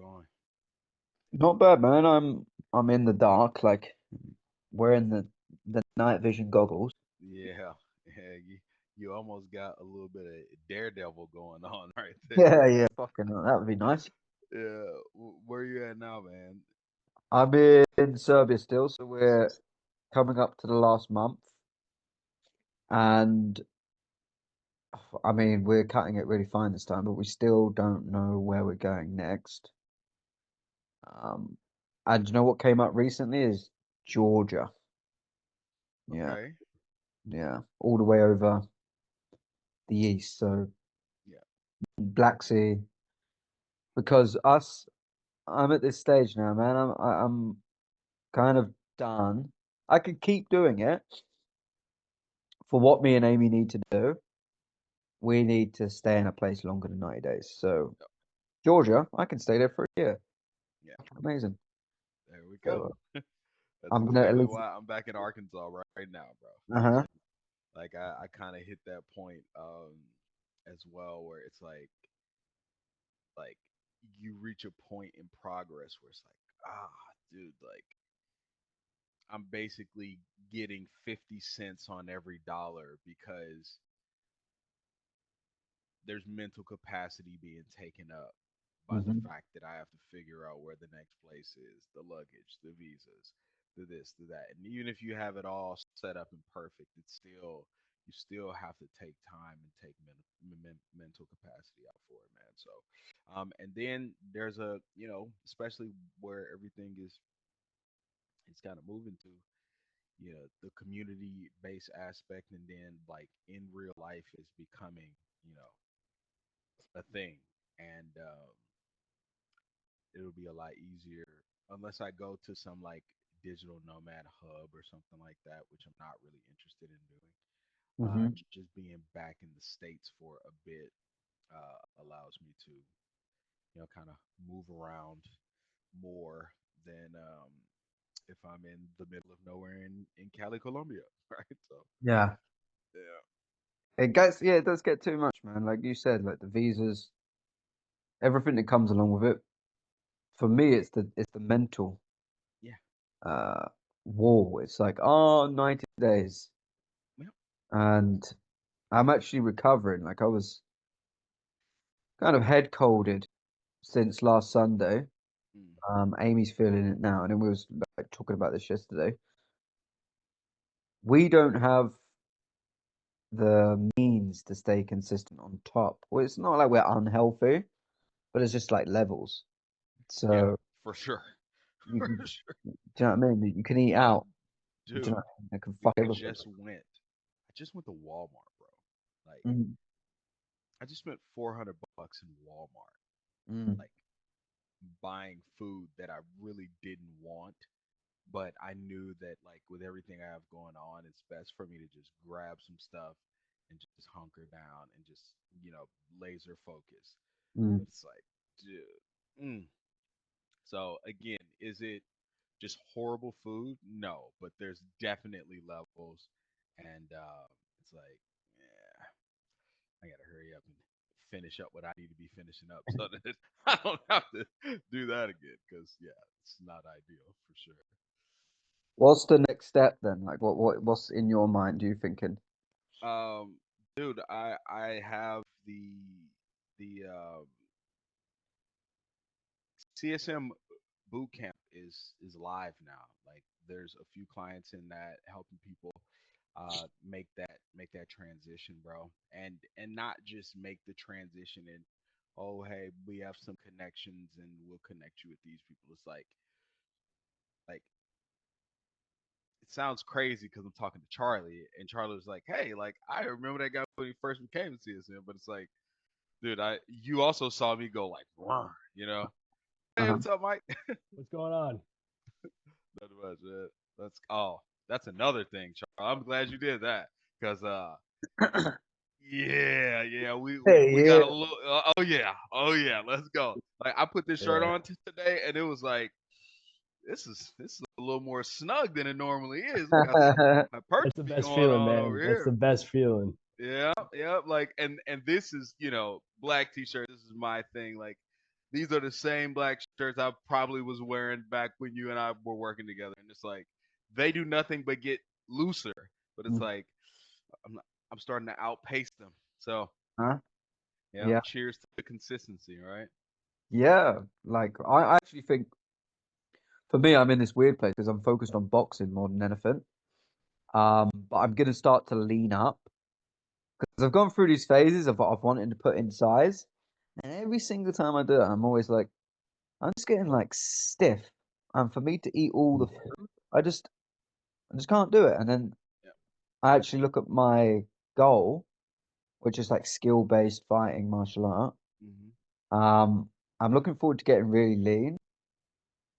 going? Not bad, man. I'm in the dark, like wearing the night vision goggles. Yeah, yeah. You almost got a little bit of daredevil going on right there. Yeah, yeah. Fucking hell, that would be nice. Yeah. Where you at now, man? I'm in Serbia still, so we're coming up to the last month, and I mean we're cutting it really fine this time, but we still don't know where we're going next. Um, and you know what came up recently is Georgia. Yeah, Okay. yeah, all the way over the east, so Yeah. Black Sea. Because us, I'm at this stage now, man. I'm kind of done. I could keep doing it for what me and Amy need to do. We need to stay in a place longer than 90 days. So Yep. Georgia, I can stay there for a year. Yeah. Amazing. There we go. So That's I'm gonna at exactly least. why I'm back in Arkansas right now, bro. Uh-huh. Like I kind of hit that point as well where it's like you reach a point in progress where it's like, dude, like I'm basically getting 50 cents on every dollar because there's mental capacity being taken up by the Hmm. fact that I have to figure out where the next place is, the luggage, the visas, the this, the that. And even if you have it all set up and perfect, it's still you still have to take time and take mental capacity out for it, man. So, and then there's especially where everything is kind of moving to, the community based aspect, and then like in real life is becoming, you know, a thing. And it'll be a lot easier unless I go to some like digital nomad hub or something like that, which I'm not really interested in doing. Hmm. Just being back in the states for a bit allows me to, kind of move around more than if I'm in the middle of nowhere in Cali, Colombia, right? So Yeah. yeah, It does get too much, man. Like you said, like the visas, everything that comes along with it. For me, it's the mental yeah, uh wall. It's like, oh, 90 days. yeah. And I'm actually recovering. Like I was kind of head colded since last Sunday. Mm, Amy's feeling it now, and then we was like talking about this yesterday. We don't have the means to stay consistent on top. Well, it's not like we're unhealthy, but it's just like levels. yeah, So for sure, you for can, sure. do you know what I mean? You can eat Uh, out. Do you know dude, what I mean? It can we fuck everything. just went to Walmart, bro. Like Mm, I just spent 400 bucks in Walmart, mm, like buying food that I really didn't want, but I knew that like with everything I have going on, it's best for me to just grab some stuff and just hunker down and just, laser focus. mm. But it's like, dude. So again, is it just horrible food? No, but there's definitely levels, and it's like, yeah, I gotta hurry up and finish up what I need to be finishing up so that I don't have to do that again. Because yeah, it's not ideal for sure. What's the next step then? Like, what's in your mind? Do you thinking? Dude, I have the CSM boot camp is live now. Like there's a few clients in that helping people make that transition, bro. And not just make the transition and, oh hey, we have some connections and we'll connect you with these people. It's like it sounds crazy because I'm talking to Charlie and Charlie was like, hey, like I remember that guy when he first became a CSM, but it's like, dude, I you also saw me go like, "Rrr," you know. Hey, Uh-huh. what's up, Mike? What's going on? Not much, man. That's another thing, Charles. I'm glad you did that because yeah, we Hey, got yeah. a little. Oh yeah, let's go. Like I put this shirt Yeah, on today, and it was like this is a little more snug than it normally is. We got some that's the hypertrophy best going feeling, on over man. That's the here. best feeling. Yeah. Like and this is black t-shirt. This is my thing. Like these are the same black shirts I probably was wearing back when you and I were working together. And it's like they do nothing but get looser. But it's Mm. like I'm not, I'm starting to outpace them. So Huh? yeah, Yeah. cheers to the consistency, right? Yeah. Like I actually think for me, I'm in this weird place because I'm focused on boxing more than anything. But I'm gonna start to lean up because I've gone through these phases of wanting to put in size, and every single time I do it, I'm always like, I'm just getting like stiff. And for me to eat all the food, I just can't do it. And then Yeah. I actually look at my goal, which is like skill-based fighting martial art. Hmm. Um, I'm looking forward to getting really lean,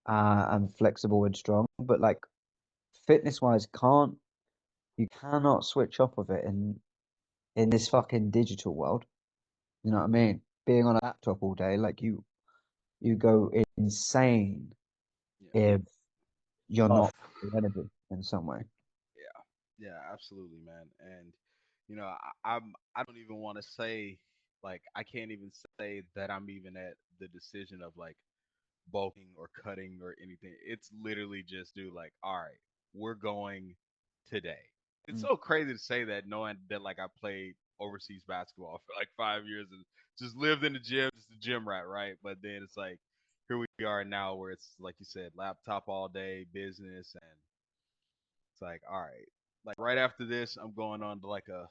and flexible and strong. But like fitness-wise, can't you cannot switch off of it in this fucking digital world. You know what I mean? Being on a laptop all day, like you go insane Yeah. if you're Tough. not energy in some way. Yeah. Yeah. Absolutely, man. And I don't even want to say like I can't even say that I'm even at the decision of like bulking or cutting or anything. It's literally just do like, all right, we're going today. It's Mm. so crazy to say that knowing that like I played overseas basketball for like 5 years and just lived in the gym, just a gym rat, right? But then it's like here we are now where it's like you said, laptop all day, business, and it's like, all right, like right after this, I'm going on to like a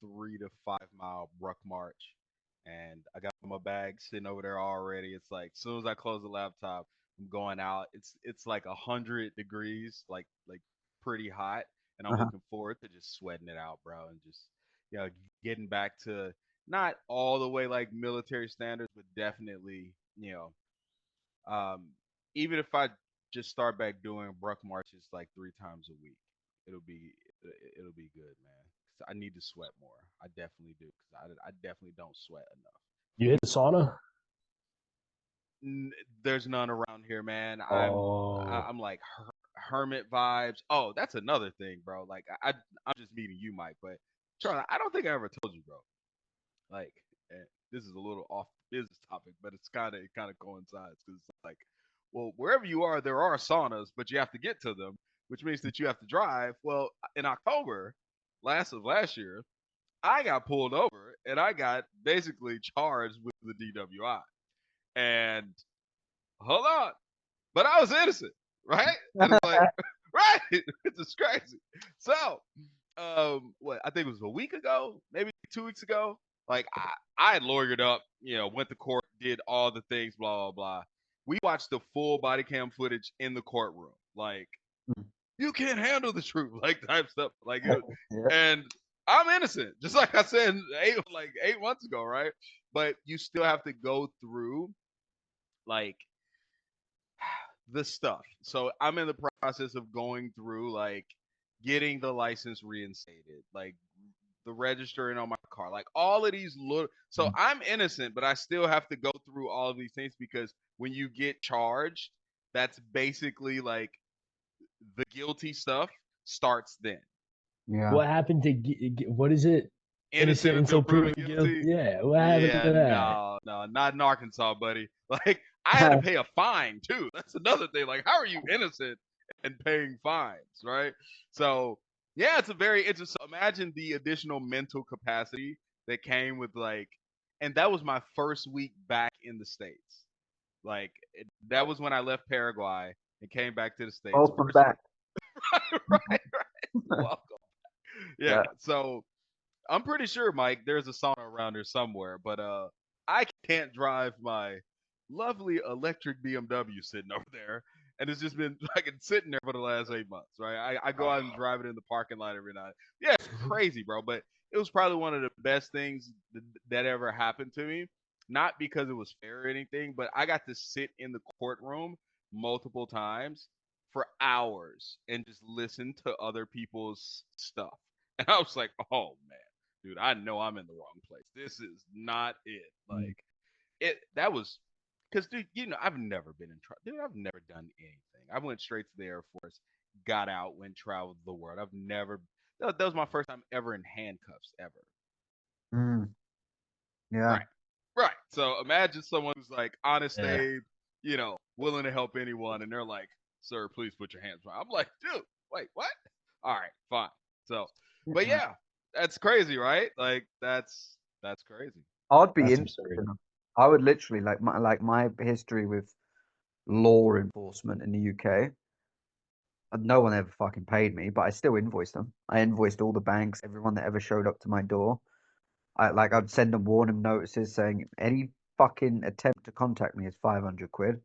3 to 5 mile ruck march, and I got my bag sitting over there already. It's like as soon as I close the laptop, I'm going out. It's like 100 degrees, like pretty hot, and I'm Uh-huh. looking forward to just sweating it out, bro, and just getting back to not all the way like military standards, but definitely um, even if I just start back doing bruck marches like 3 times a week, it'll be it'll be good, man. 'Cause I need to sweat more. I definitely do because I definitely don't sweat enough. You hit the sauna? N- there's none around here, man. Oh, I'm like hermit vibes. Oh, that's another thing, bro. Like I'm just meeting you, Mike, but Charlie, I don't think I ever told you, bro. Like, and this is a little off the business topic, but it kind of coincides because it's like, well, wherever you are, there are saunas, but you have to get to them, which means that you have to drive. Well, in October, last year, I got pulled over and I got basically charged with the DWI. And hold on, but I was innocent, right? And it's like, right, it's just crazy. So, what I think it was a week ago, maybe 2 weeks ago. Like I had lawyered up, went to court, did all the things, blah blah blah. We watched the full body cam footage in the courtroom. Like Mm. you can't handle the truth, like type stuff. Like it, Yeah. and I'm innocent, just like I said 8 months ago, right? But you still have to go through like the stuff. So I'm in the process of going through like getting the license reinstated, like the registering on my car, like all of these little. So Mm. I'm innocent, but I still have to go through all of these things because when you get charged, that's basically like the guilty stuff starts then. Yeah. what happened to what is it? Innocent Innocent until until proven proven guilty. guilty. Yeah, what happened to Yeah, that? no, no, not in Arkansas, buddy. Like I had to pay a fine too. That's another thing. Like, how are you innocent and paying fines, right? So yeah, it's just imagine the additional mental capacity that came with like, and that was my first week back in the states. Like that was when I left Paraguay and came back to the states. Welcome First, back. right, right. Welcome. Yeah. Yeah. So I'm pretty sure, Mike, there's a sauna around here somewhere, but I can't drive my lovely electric BMW sitting over there, and it's just been like it's sitting there for the last 8 months, right? I go out and drive it in the parking lot every night. Yeah, it's crazy, bro, but it was probably one of the best things that ever happened to me. Not because it was fair or anything, but I got to sit in the courtroom multiple times for hours and just listen to other people's stuff. And I was like, oh man, dude, I know I'm in the wrong place. This is not it. Mm. Like that was because dude, I've never been in trouble. Dude, I've never done anything. I went straight to the Air Force, got out, went traveled the world. I've never. That was my first time ever in handcuffs ever. Mm. Yeah. Right. Right. So imagine someone who's like honest, Yeah. Abe, willing to help anyone, and they're like, "Sir, please put your hands on." I'm like, "Dude, wait, what?" All right, fine. So, but Yeah. yeah, that's crazy, right? Like that's crazy. I'd be That's in. absurd. I would literally like my history with law enforcement in the UK. No one ever fucking paid me, but I still invoiced them. I invoiced all the banks, everyone that ever showed up to my door. I'd send them warning notices saying any fucking attempt to contact me is 500 quid.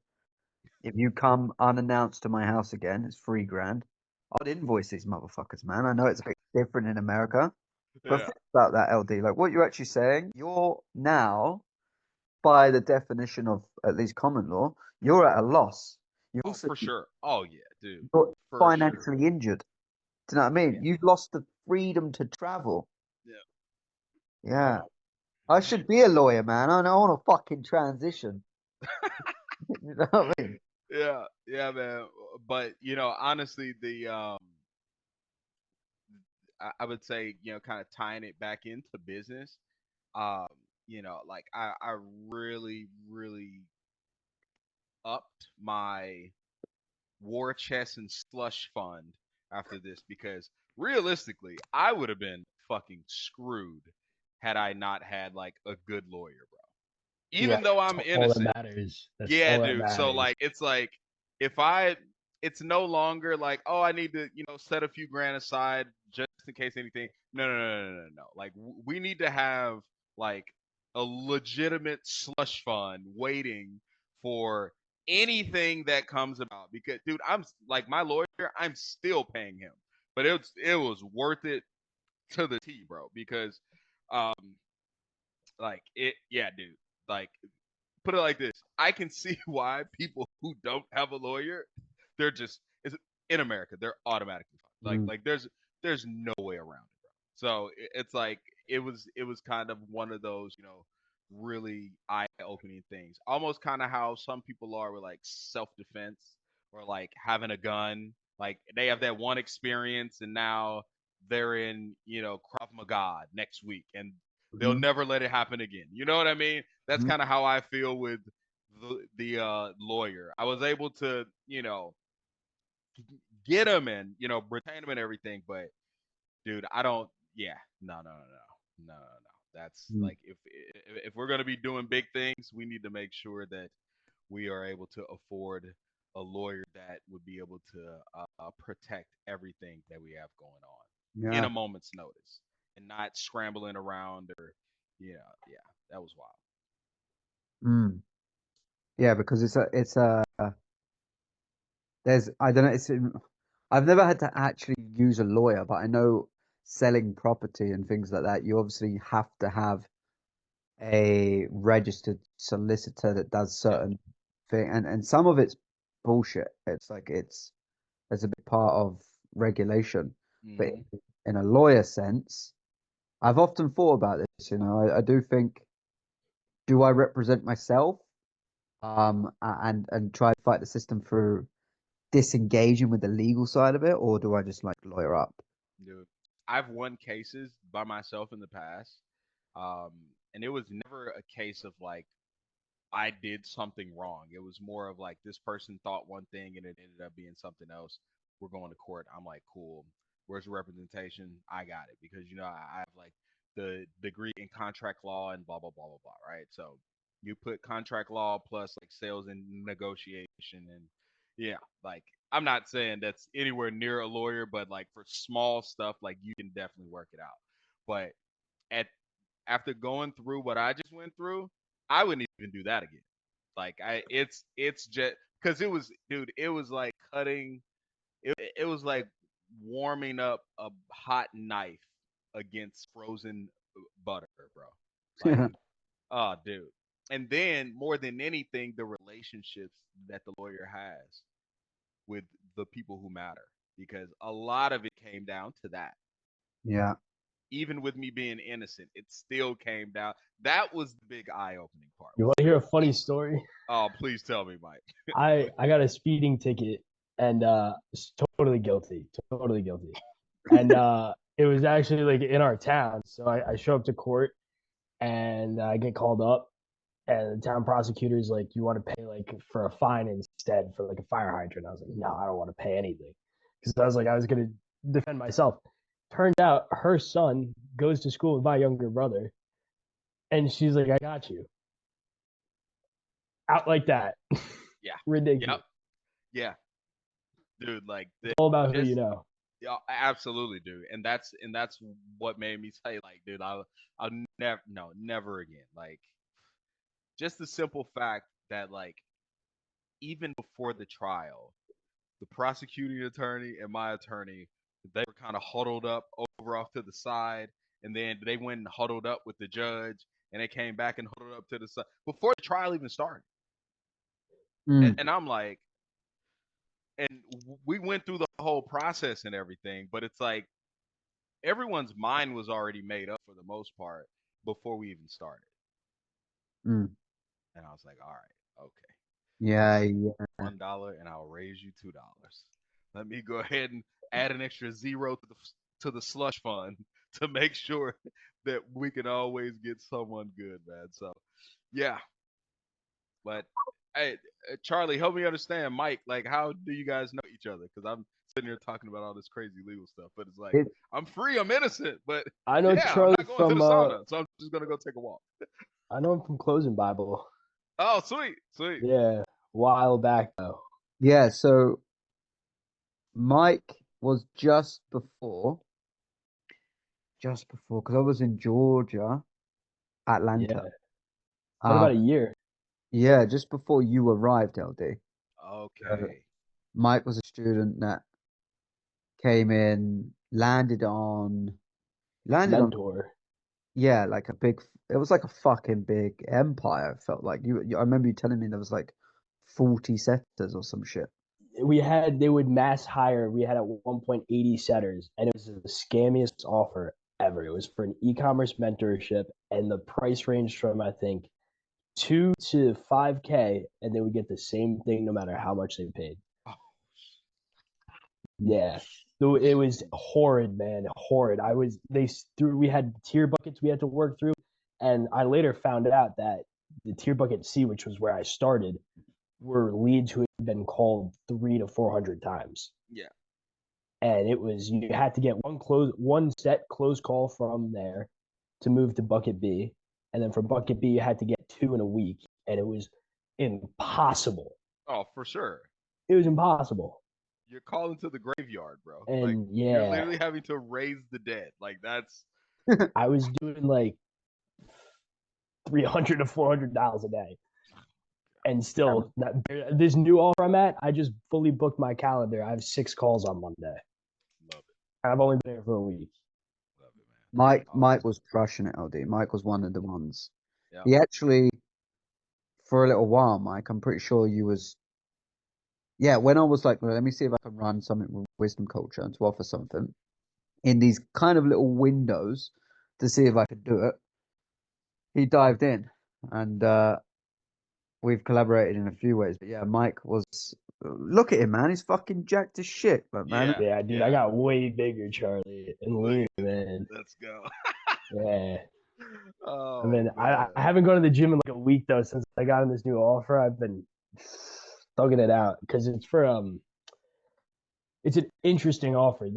If you come unannounced to my house again, it's 3 grand. I'd invoice these motherfuckers, man. I know it's a bit different in America, but Yeah, think about that, LD. Like what you're actually saying, you're now, by the definition of at least common law, you're at a loss. You've oh also for sure. Oh yeah, dude, you're for sure. financially injured. Do you know what I mean? Yeah, You've lost the freedom to travel. yeah, yeah. Yeah. I should be a lawyer, man. I want to fucking transition. You know what I mean? Yeah, yeah, man. But honestly, I would say, kind of tying it back into business. Um, like I really, really upped my war chest and slush fund after this because realistically, I would have been fucking screwed had I not had like a good lawyer, bro. Yeah. Even though I'm That's all that innocent. matters. That's Yeah, all that dude. So matters. like it's like if I it's no longer like, oh, I need to, set a few grand aside just in case anything. No, no, no, no, no, no. No. Like we need to have like a legitimate slush fund waiting for anything that comes about because dude, like my lawyer, I'm still paying him. But it was worth it to the T, bro, because um like it yeah, dude. Like put it like this: I can see why people who don't have a lawyer, they're just in America, they're automatically fine. Like Mm. like there's no way around it, bro. So it's like it was kind of one of those really eye opening things. Almost kind of how some people are with like self defense or like having a gun. Like they have that one experience and now they're in Krav Maga next week and they'll Mhm. never let it happen again. You know what I mean? That's Mhm. kind of how I feel with the lawyer. I was able to get him and retain him and everything, but dude, I don't. Yeah, no, no, no, no, no, no, no. That's Mm. like if we're gonna be doing big things, we need to make sure that we are able to afford a lawyer that would be able to protect everything that we have going on in Yeah. a moment's notice and not scrambling around or yeah, that was wild. Mm. Yeah, because it's a there's I don't know I've never had to actually use a lawyer, but I know selling property and things like that, you obviously have to have a registered solicitor that does Yeah. certain thing, and some of it's bullshit. It's like it's a big part of regulation. But Hmm. in a lawyer sense, I've often thought about this, I do think, do I represent myself and try to fight the system through disengaging with the legal side of it, or do I just like lawyer up? Dude, I've won cases by myself in the past, um, and it was never a case of like I did something wrong. It was more of like this person thought one thing and it ended up being something else. We're going to court. I'm like, cool. Where's the representation? I got it because I have like the degree in contract law and blah blah blah blah blah. Right. So you put contract law plus like sales and negotiation and yeah, like I'm not saying that's anywhere near a lawyer, but like for small stuff, like you can definitely work it out. But at after going through what I just went through, I wouldn't even do that again. Like it's just because it was, dude, it was like cutting. It was like warming up a hot knife against frozen butter, bro. Like, oh, dude. And then more than anything, the relationships that the lawyer has with the people who matter, because a lot of it came down to that. Yeah. Even with me being innocent, it still came down. That was the big eye-opening part. You Was want to like, hear a funny story? oh, please tell me, Mike. I got a speeding ticket and totally guilty, totally guilty. And it was actually like in our town. So I show up to court and I get called up And the town prosecutor's like, you want to pay like for a fine instead for like a fire hydrant. I was like, no, I don't want to pay anything. Because I was like, I was going to defend myself. Turned out her son goes to school with my younger brother. And she's like, I got you. Out like that. Yeah. Ridiculous. Yep. Yeah. Dude, like It's all about who you just know. yeah, absolutely, dude. And that's what made me say, like, dude, I'll never again. Like, just the simple fact that, like, even before the trial, the prosecuting attorney and my attorney, they were kind of huddled up over off to the side, and then they went and huddled up with the judge, and they came back and huddled up to the side before the trial even started. And, Mm, and I'm like, and we went through the whole process and everything, but it's like everyone's mind was already made up for the most part before we even started. mm. And I was like, all right, okay. I'll Yeah, pay yeah. $1 and I'll raise you $2. Let me go ahead and add an extra zero to the slush fund to make sure that we can always get someone good, man. So yeah, but hey, Charlie, help me understand, Mike. Like, how do you guys know each other? Because I'm sitting here talking about all this crazy legal stuff, but it's like It, I'm free, I'm innocent, but I know yeah, I'm Charlie not going to the from sauna, so I'm just gonna go take a walk. I know him from Closing Bible. Oh, sweet, sweet. Yeah. A while back though. yeah, so Mike was just before, because I was in Georgia, Atlanta. Yeah. Been Um, about a year. yeah, just before you arrived, LD. So Okay. Mike was a student that came in, landed on, Mentor. yeah, like it was like a fucking big empire. It felt like I remember you telling me there was like 40 sectors or some shit. They would mass hire. We had at one point 80 setters, and it was the scammiest offer ever. It was for an e-commerce mentorship, and the price ranged from I think 2 to 5K, and they would get the same thing no matter how much they paid. Oh, Yeah. So it was horrid, man, horrid. I was they threw we had tier buckets we had to work through, and I later found out that the tier bucket C, which was where I started, were leads who had been called 300 to 400 times. yeah. And it was you had to get one set close call from there to move to bucket B, and then from bucket B you had to get two in a week, and it was impossible. Oh, for sure. It was impossible. You're calling to the graveyard, bro. Like And you're yeah, literally having to raise the dead. Like that's I was doing like 300 to 400 dials a day, and still this new offer I'm at. I just fully booked my calendar. I have 6 calls on Monday. love it. I've only been here for a week. Love it, man. Oh, Mike that's was crushing it, LD. Mike was one of the ones. yeah. He actually, for a little while, Mike, I'm pretty sure you was, yeah, when I was like, well, let me see if I can run something with wisdom culture and to offer something in these kind of little windows to see if I could do it. He dived in and we've collaborated in a few ways. But yeah, Mike was, look at him, man. He's fucking jacked as shit, but man. Yeah. Yeah, dude, I Yeah. got way bigger, Charlie, and Look lean, at man. let's go. Yeah. I Oh mean, I man. haven't gone to the gym in like a week though since I got in this new offer. I've been thugging it out because it's an interesting offer.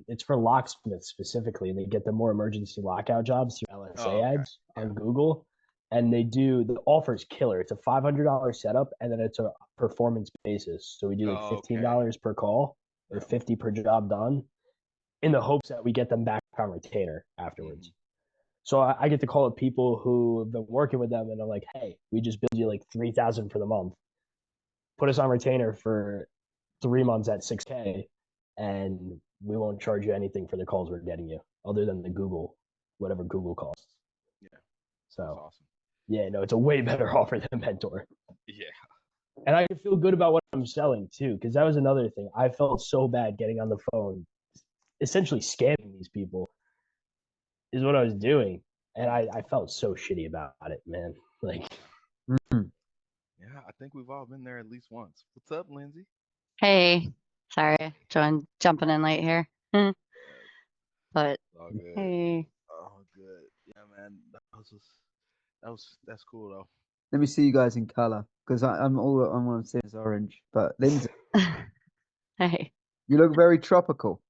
It's for locksmiths specifically. They get the more emergency lockout jobs through Oh, LSA okay. ads Yeah. on Google, and the offer's killer. It's a $500 setup, and then it's a performance basis. So we do like Oh, fifteen okay. dollars per call or Yeah. 50 per job done, in the hopes that we get them back on retainer Hmm. afterwards. So I get to call up people who have been working with them, and I'm like, hey, we just billed you like 3,000 for the month. Put us on retainer for 3 months at 6K, and we won't charge you anything for the calls we're getting you, other than the Google, whatever Google costs. Yeah. That's So awesome. yeah, no, it's a way better offer than Mentor, Yeah. and I feel good about what I'm selling too, because that was another thing. I felt so bad getting on the phone, essentially scamming these people, is what I was doing, and I felt so shitty about it, man. Like, Mm. Yeah. I think we've all been there at least once. What's up, Lindsay? Hey, sorry, Hey. jumping in late here. Uh, But all good. hey, Oh, good. Yeah, man. That's cool though. Let me see you guys in color because I'm all I want to see is orange. But Lindsay, Hey. you look very tropical.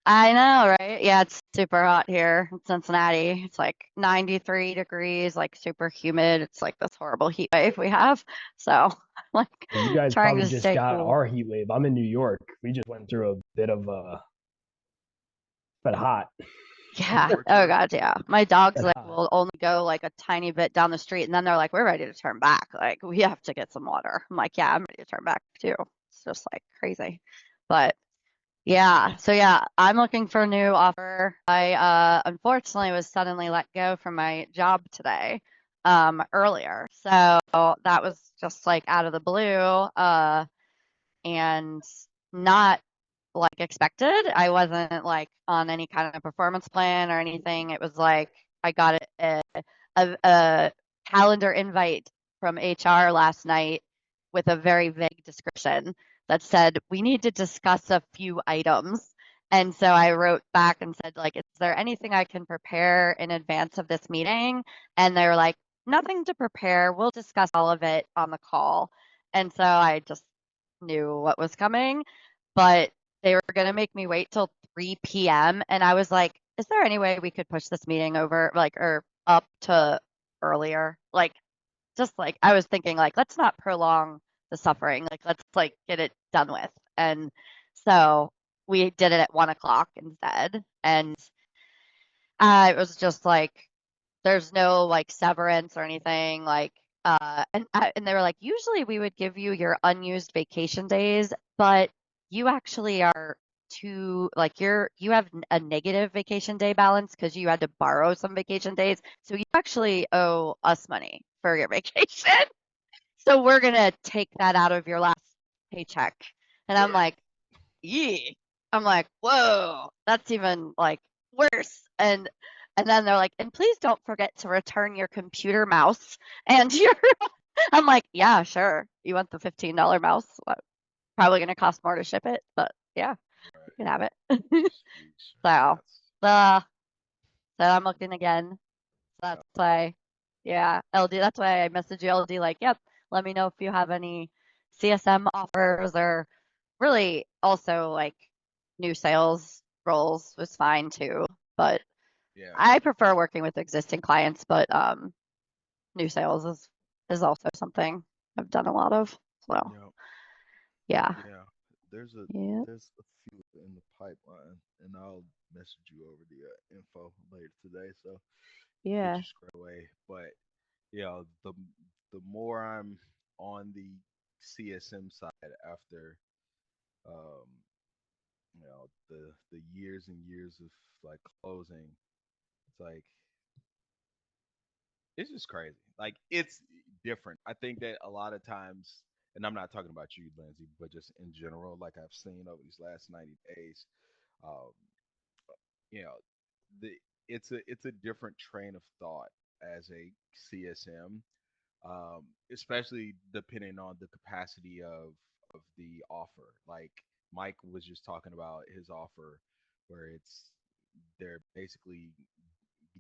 I know, right? Yeah, it's super hot here in Cincinnati. It's like 93 degrees, like super humid. It's like this horrible heat wave we have. So, like Well, you guys trying probably to just stay got cool. our heat wave. I'm in New York. We just went through a bit of been hot. Yeah. More Oh true. God, yeah. My dogs Been like hot. will only go like a tiny bit down the street and then they're like, we're ready to turn back. Like we have to get some water. I'm like, yeah, I'm ready to turn back too. It's just like crazy. But yeah, so yeah, I'm looking for a new offer. I unfortunately was suddenly let go from my job today, earlier. So that was just like out of the blue, and not like expected. I wasn't like on any kind of performance plan or anything. It was like I got a calendar invite from HR last night with a very vague description that said we need to discuss a few items. And so I wrote back and said like, is there anything I can prepare in advance of this meeting? And they were like, nothing to prepare. We'll discuss all of it on the call. And so I just knew what was coming, but they were going to make me wait till 3 p.m. And I was like, is there any way we could push this meeting over, like, or up to earlier? Like, just like, I was thinking, like, let's not prolong the suffering. Like, let's like get it done with. And so we did it at 1 o'clock instead. And it was just like, there's no like severance or anything like and they were like usually we would give you your unused vacation days, but you actually are too like you have a negative vacation day balance because you had to borrow some vacation days, so you actually owe us money for your vacation. So we're gonna take that out of your last paycheck. And I'm like, yeah. I'm like, whoa, that's even like worse. And then they're like, and please don't forget to return your computer mouse and your I'm like, yeah, sure. You want the $15 mouse? What, probably gonna cost more to ship it, but yeah, you can Right. have it. Sheesh. So That's uh so I'm looking again. So yeah. that's why, yeah, LD, that's why I messaged you LD like, yep, let me know if you have any CSM offers or really also like new sales roles was fine too. But Yeah. I prefer working with existing clients, but new sales is also something I've done a lot of. So Yeah. yeah. Yeah. There's a Yeah. there's a few in the pipeline, and I'll message you over the info later today, so get Yeah. you squared away. But yeah, the more I'm on the CSM side after um the years and years of like closing, it's like it's just crazy. Like it's different. I think that a lot of times, and I'm not talking about you, Lindsay, but just in general, like I've seen over these last 90 days, um, you know, the it's a different train of thought as a CSM, especially depending on the capacity of the offer. Like Mike was just talking about his offer, where they're basically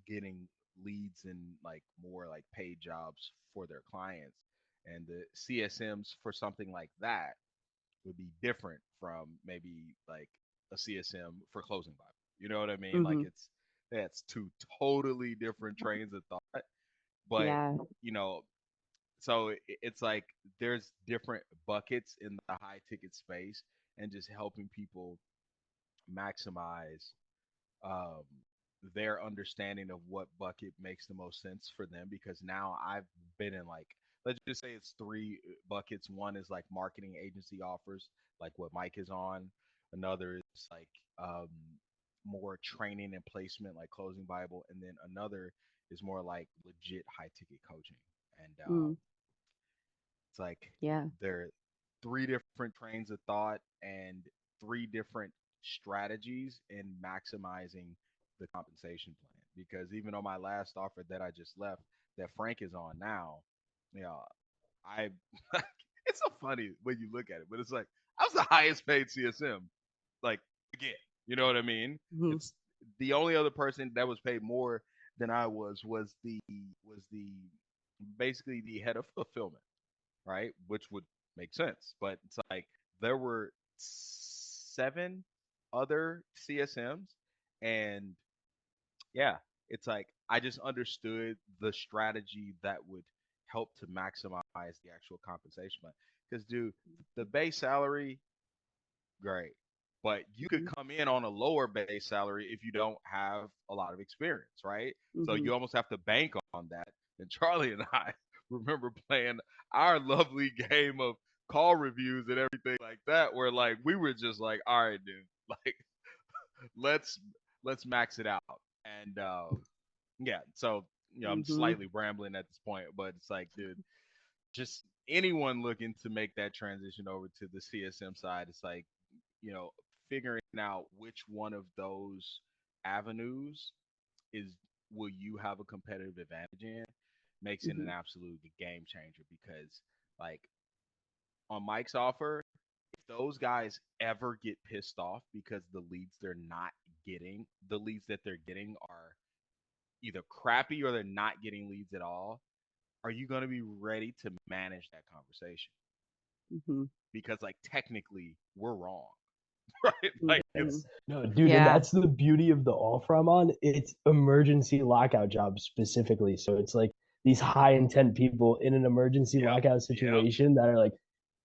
getting leads and like more like paid jobs for their clients, and the CSMs for something like that would be different from maybe like a CSM for closing Bible. You know what I mean? Like Hmm. that's two totally different trains of thought. But Yeah. you know, so it's like there's different buckets in the high ticket space, and just helping people maximize um, their understanding of what bucket makes the most sense for them. Because now I've been in like, let's just say it's three buckets. One is like marketing agency offers, like what Mike is on. Another is like more training and placement, like Closing Bible. And then another is more like legit high ticket coaching. And Mm. it's like Yeah. there are three different trains of thought and three different strategies in maximizing the compensation plan. Because even on my last offer that I just left, that Frank is on now, you know, I it's so funny when you look at it, but it's like I was the highest paid CSM, like again, you know what I mean? Hmm. It's the only other person that was paid more than I was the basically the head of fulfillment, right? Which would make sense. But it's like there were 7 other CSMs, and yeah, it's like I just understood the strategy that would help to maximize the actual compensation. Because, dude, the base salary, great. But you could Mhm. come in on a lower base salary if you don't have a lot of experience, right? So Mhm. you almost have to bank on that. And Charlie and I remember playing our lovely game of call reviews and everything like that, where like we were just like, all right, dude, like let's let's max it out. And yeah, so I'm Mhm. slightly rambling at this point, but it's like, dude, just anyone looking to make that transition over to the CSM side, it's like, you know, figuring out which one of those avenues is will you have a competitive advantage in makes it an Mhm. absolute game changer because like on Mike's offer, if those guys ever get pissed off because the leads they're not getting, the leads that they're getting are either crappy or they're not getting leads at all, are you going to be ready to manage that conversation? Mhm. Because like technically we're wrong, right? Like Mhm. it's No, dude, and Yeah. that's the beauty of the offer I'm on. It's emergency lockout jobs specifically. So it's like these high intent people in an emergency yep, lockout yep, situation that are like,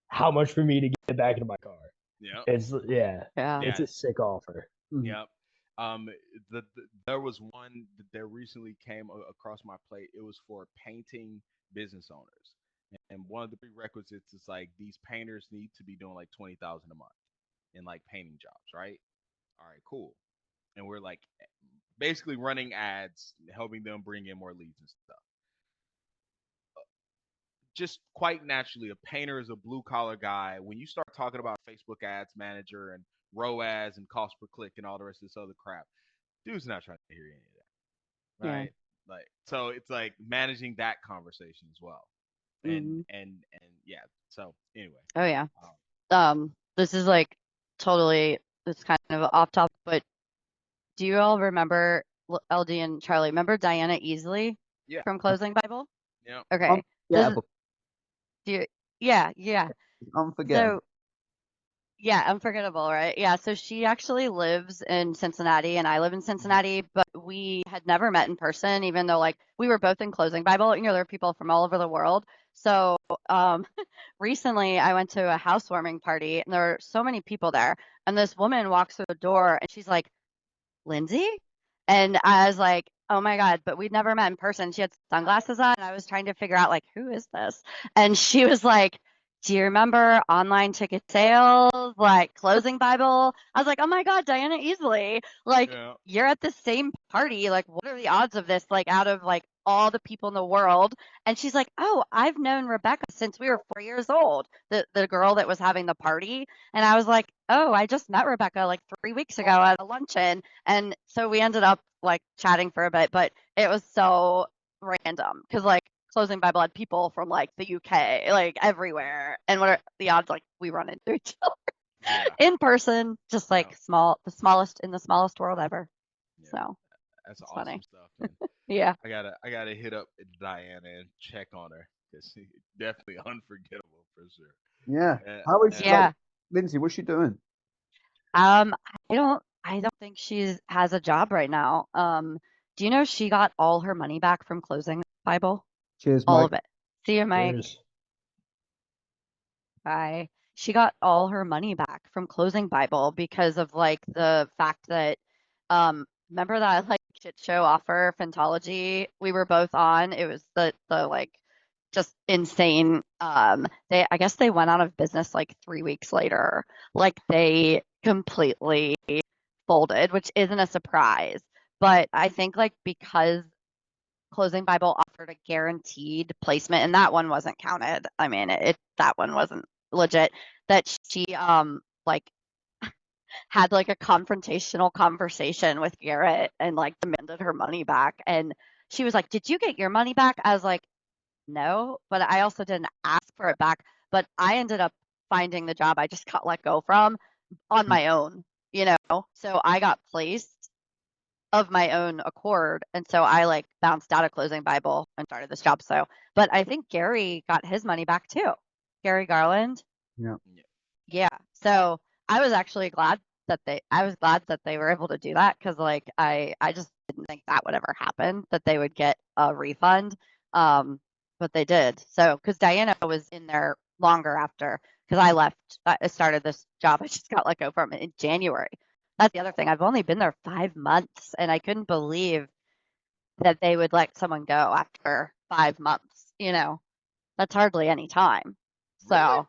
how much for me to get back into my car? yep, It's Yeah. it's yeah, a sick offer. Mhm. yep. Um, there was one that recently came across my plate. It was for painting business owners, and one of the prerequisites is like these painters need to be doing like 20,000 a month in like painting jobs, right? All right, cool. And we're like basically running ads, helping them bring in more leads and stuff. Just quite naturally, a painter is a blue collar guy. When you start talking about Facebook Ads Manager and ROAS and cost per click and all the rest of this other crap, dude's not trying to hear any of that, Yeah. right? Like, so it's like managing that conversation as well, and Mhm. and yeah. So anyway, Oh yeah. um, This is like totally it's kind of off topic, but do you all remember LD and Charlie? Remember Diana Easley yeah, from Closing Bible? yeah, Okay. This is Unforgettable. do you, yeah, yeah. Unforgettable. So yeah, unforgettable, right? Yeah, so she actually lives in Cincinnati and I live in mhm, Cincinnati, but we had never met in person, even though like we were both in Closing Bible. You know, there are people from all over the world. So um recently I went to a housewarming party and there were so many people there. And this woman walks through the door and she's like, Lindsay? And I was like, oh my God, but we'd never met in person. She had sunglasses on, and I was trying to figure out, like, who is this? And she was like, do you remember online ticket sales, like Closing Bible? I was like, oh my God, Diana Easley. Like, yeah, you're at the same party. Like, what are the odds of this? Like, out of like all the people in the world. And she's like, oh, I've known Rebecca since we were 4 years old, the girl that was having the party. And I was like, oh, I just met Rebecca like 3 weeks ago at a luncheon. And so we ended up like chatting for a bit, but it was so random because like Closing Bible had people from like the UK, like everywhere. And what are the odds like we run into each other yeah, in person, just yeah, like the smallest in the smallest world ever. yeah. So That's it's awesome funny. stuff, man. Yeah. I gotta hit up Diana and check on her because she definitely unforgettable for sure. Yeah. And, How is and like Yeah. Lindsay? What's she doing? I don't think she has a job right now. Do you know she got all her money back from Closing Bible? Cheers, All Mike. of it. See you, Mike. Cheers. Bye. She got all her money back from Closing Bible because of like the fact that remember that like shit show offer Fantology we were both on? It was the like just insane. They I guess they went out of business like 3 weeks later. Like they completely folded, which isn't a surprise. But I think like because Closing Bible offered a guaranteed placement, and that one wasn't counted. I mean, that one wasn't legit. That she like had like a confrontational conversation with Garrett and like demanded her money back. And she was like, "Did you get your money back?" I was like, "No," but I also didn't ask for it back. But I ended up finding the job I just got let go from on Mm. my own, you know. So I got placed of my own accord. And so I like bounced out of Closing Bible and started this job. So, but I think Gary got his money back too. Gary Garland. Yeah. Yeah. So I was actually glad I was glad that they were able to do that because like I just didn't think that would ever happen, that they would get a refund. But they did. So because Diana was in there longer after, because I left, I started this job. I just got let go from it in January. That's the other thing. I've only been there 5 months, and I couldn't believe that they would let someone go after 5 months. That's hardly any time. Really? So,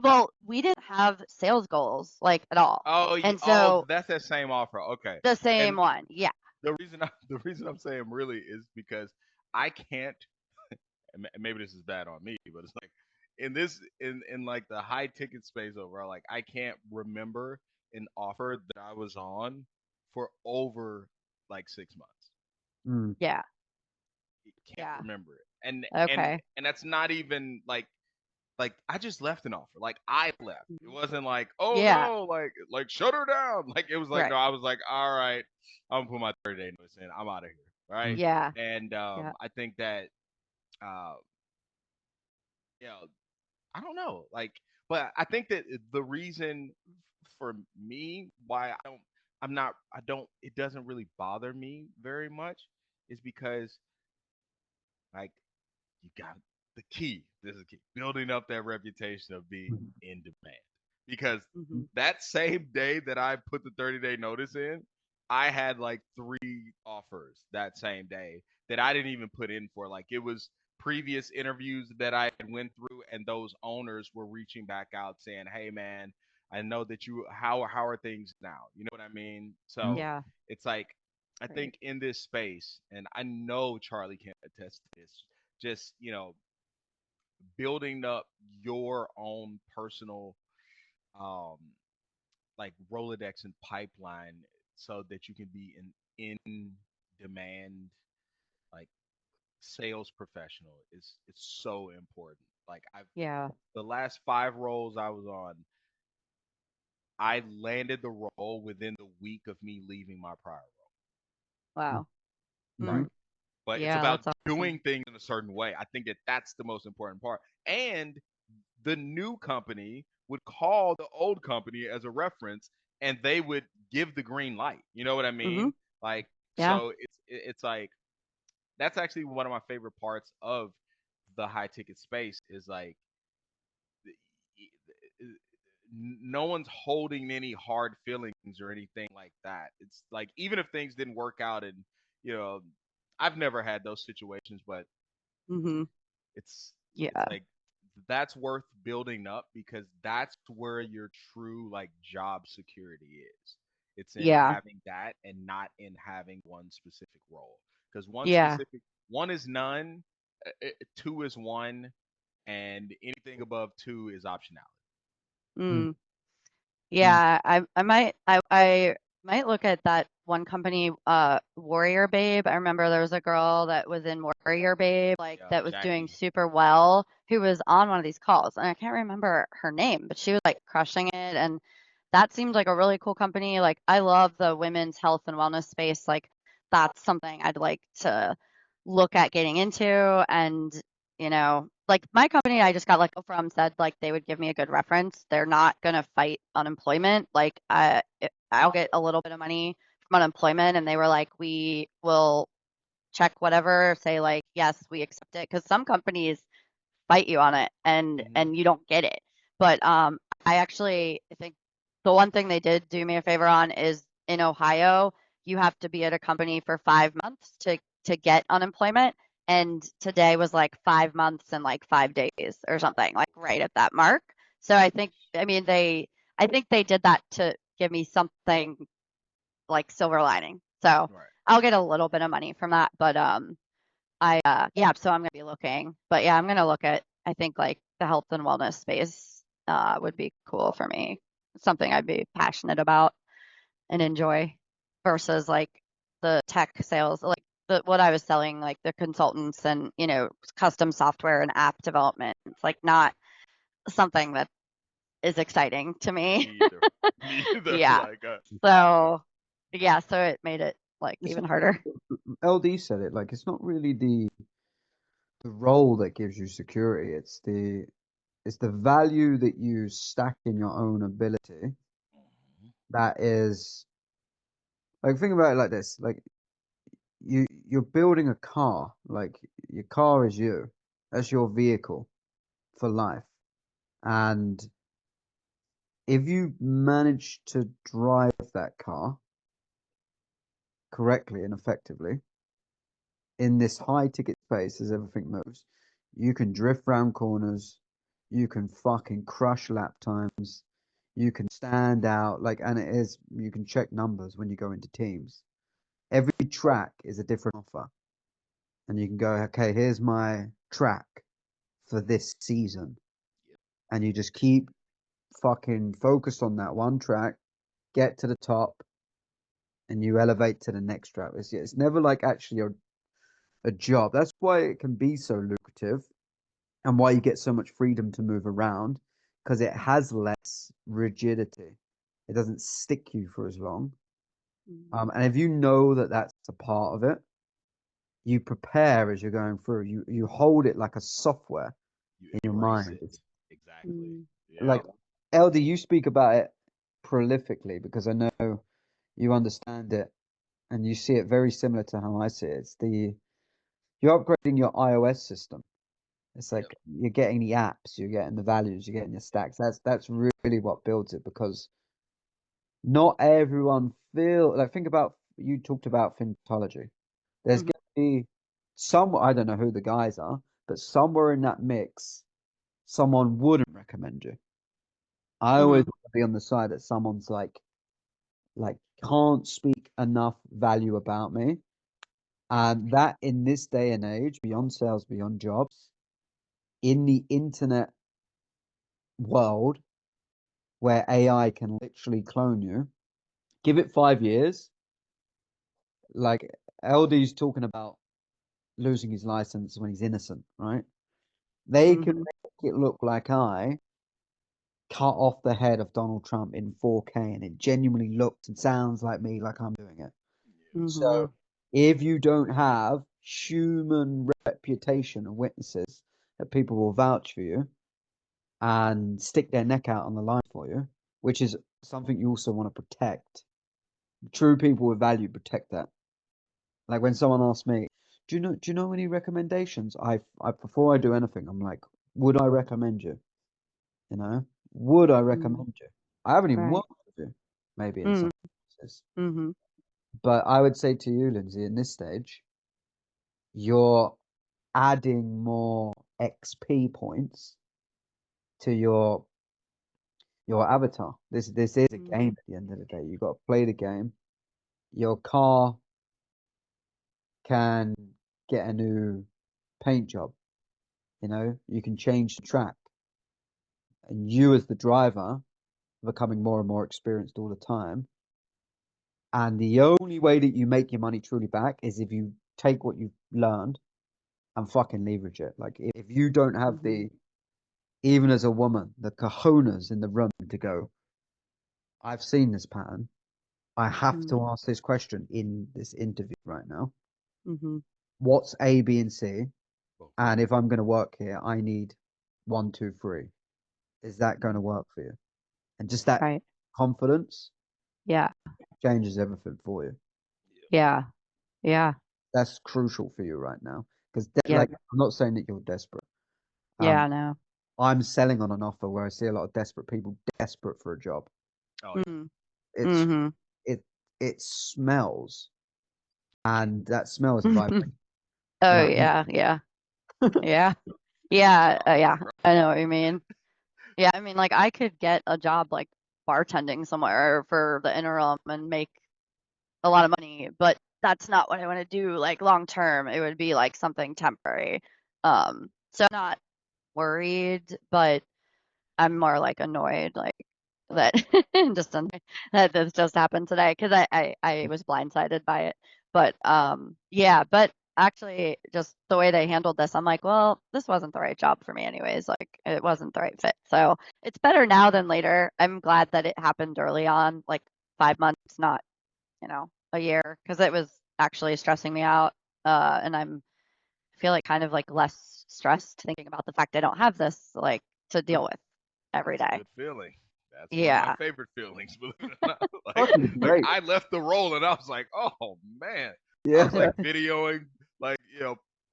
well, we didn't have sales goals like at all. Oh, And so that's that same offer. Okay. the same And one. Yeah. the reason I'm saying really is because I can't. And maybe this is bad on me, but it's like in like the high ticket space overall, like I can't remember an offer that I was on for over like 6 months. Mm. Yeah. Can't Yeah. remember it, and Okay. that's not even like I just left an offer. Like I left. It Mhm. wasn't like, oh Yeah. no, like shut her down. Like it was like no, Right. I was like, all right, I'm gonna put my 30-day notice in. I'm out of here. Right. Yeah. And Yeah. I think that uh you know, I don't know. Like but I think that the reason for me why I don't it doesn't really bother me very much is because like you got the key. This is key. Building up that reputation of being Mhm. in demand. Because Hmm. that same day that I put the 30-day notice in, I had like 3 offers that same day that I didn't even put in for. Like it was previous interviews that I had went through, and those owners were reaching back out saying, "Hey man, I know that you how are things now?" You know what I mean? So Yeah. it's like I Great. think in this space, and I know Charlie can attest to this, just building up your own personal um like Rolodex and pipeline so that you can be an in demand like sales professional is it's so important. Like I've Yeah. the last 5 roles I was on, I landed the role within the week of me leaving my prior Wow. role. Mm-hmm. Right. But it's Yeah. about That's awesome. doing things in a certain way. I think that that's the most important part. And the new company would call the old company as a reference and they would give the green light. You know what I Hmm. mean? Like Yeah. so it's like that's actually one of my favorite parts of the high ticket space is like no one's holding any hard feelings or anything like that. It's like even if things didn't work out and you know I've never had those situations, but Hmm. it's it's Yeah. like that's worth building up because that's where your true like job security is. It's in Yeah. having that and not in having one specific role. Because Yeah. one is none, 2 is 1, and anything above 2 is optionality. Mm. Mm. Yeah, I might look at that one company, Warrior Babe. I remember there was a girl that was in Warrior Babe, like Yeah, that was doing Jackie. super well, who was on one of these calls, and I can't remember her name, but she was like crushing it, and that seemed like a really cool company. Like I love the women's health and wellness space. Like that's something I'd like to look at getting into, and like my company I just got let go from said like they would give me a good reference. They're not gonna fight unemployment. Like I'll get a little bit of money from unemployment, and they were like, we will check whatever, say like yes, we accept it, because some companies fight you on it and Hmm. you don't get it. But I think the one thing they did do me a favor on is in Ohio, you have to be at a company for 5 months to get unemployment. And today was like 5 months and like 5 days or something, like right at that mark. So I think they did that to give me something like silver lining. So Right. I'll get a little bit of money from that, but yeah, so I'm gonna be looking. But yeah, I'm gonna look at, I think like the health and wellness space would be cool for me. Something I'd be passionate about and enjoy versus like the tech sales, like what I was selling, like the consultants and custom software and app development. It's like not something that is exciting to me. Me either. Me either. Yeah. Like So Yeah, so it made it like It's even not harder. LD said it, like it's not really the role that gives you security. It's the value that you stack in your own ability Mhm. that is like think about it like this. Like you're building a car, like your car is you. That's your vehicle for life. And if you manage to drive that car correctly and effectively in this high ticket space as everything moves, you can drift round corners, you can fucking crush lap times, you can stand out, like, and it is, you can check numbers when you go into teams. Every track is a different offer. And you can go, okay, here's my track for this season. Yep. And you just keep fucking focused on that one track, get to the top, and you elevate to the next track. It's never like actually a job. That's why it can be so lucrative and why you get so much freedom to move around because it has less rigidity. It doesn't stick you for as long. And if you know that that's a part of it, you prepare as you're going through. You hold it like a software You in your embrace mind. it. It's Exactly. like Yep. LD, you speak about it prolifically because I know you understand it and you see it very similar to how I see it. It's you're upgrading your iOS system. It's Yep. like you're getting the apps, you're getting the values, you're getting your stacks. That's really what builds it because not everyone feel like think about you talked about phintology. There's Mhm. gonna be some I don't know who the guys are, but somewhere in that mix, someone wouldn't recommend you. I always Mhm. want to be on the side that someone's like can't speak enough value about me. And that in this day and age, beyond sales, beyond jobs, in the internet world where AI can literally clone you, give it 5 years. Like LD's talking about losing his license when he's innocent, right? They can Mhm. make it look like I cut off the head of Donald Trump in 4K and it genuinely looks and sounds like me, like I'm doing it. So Mhm. if you don't have human reputation and witnesses that people will vouch for you and stick their neck out on the line for you, which is something you also want to protect. True people with value protect that. Like when someone asks me, do you know any recommendations? I before I do anything, I'm like, would I recommend you? You know, would I Mhm. recommend you? I haven't even Right. worked with you, maybe in some Mm. cases. Mhm. But I would say to you, Lindsay, in this stage, you're adding more XP points to your avatar. This is a game Mhm. at the end of the day. You got to play the game. Your car can get a new paint job. You know, you can change the track, and you as the driver are becoming more and more experienced all the time. And the only way that you make your money truly back is if you take what you've learned and fucking leverage it. Like if you don't have Mhm. even as a woman, the cojones in the room to go, I've seen this pattern. I have Mhm. to ask this question in this interview right now. Mhm. What's A, B, and C? Boom. And if I'm going to work here, I need one, two, three. Is that going to work for you? And just that Right. confidence Yeah. changes everything for you. Yep. Yeah. Yeah. That's crucial for you right now. Because, Yeah. like, I'm not saying that you're desperate. Yeah. Um, No. I'm selling on an offer where I see a lot of desperate people desperate for a job. Oh yeah. Mhm. It's Mhm. it it smells, and that smell is a vibration. Oh Like, yeah. Yeah. Yeah. Yeah. Yeah. I know what you mean. Yeah. I mean, like I could get a job like bartending somewhere for the interim and make a lot of money, but that's not what I want to do like long term. It would be like something temporary. So I'm not worried, but I'm more like annoyed like that just that this just happened today because I was blindsided by it. But yeah, but actually just the way they handled this, I'm like, well, this wasn't the right job for me anyways. Like it wasn't the right fit. So it's better now than later. I'm glad that it happened early on, like 5 months, not a year because it was actually stressing me out. And I feel like kind of like less stressed thinking about the fact I don't have this like to deal with every That's a day. good feeling. That's one of my Yeah. favorite feelings, believe it or not. Fucking Like great. I left the role and I was like, oh man. I Yeah. was like videoing like,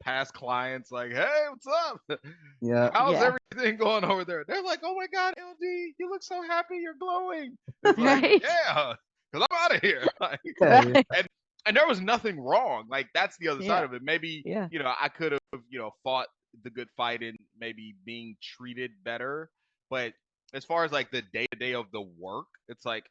past clients like, hey, what's up? Yeah. How's Yeah. everything going over there? They're like, oh my God, LD, you look so happy, you're glowing. It's like, Right. yeah, because I'm out of here. Like, Yeah. Yeah. Right. and there was nothing wrong. Like that's the other side Yeah. of it. Maybe, Yeah. I could have, fought the good fight and maybe being treated better. But as far as like the day to day of the work, it's like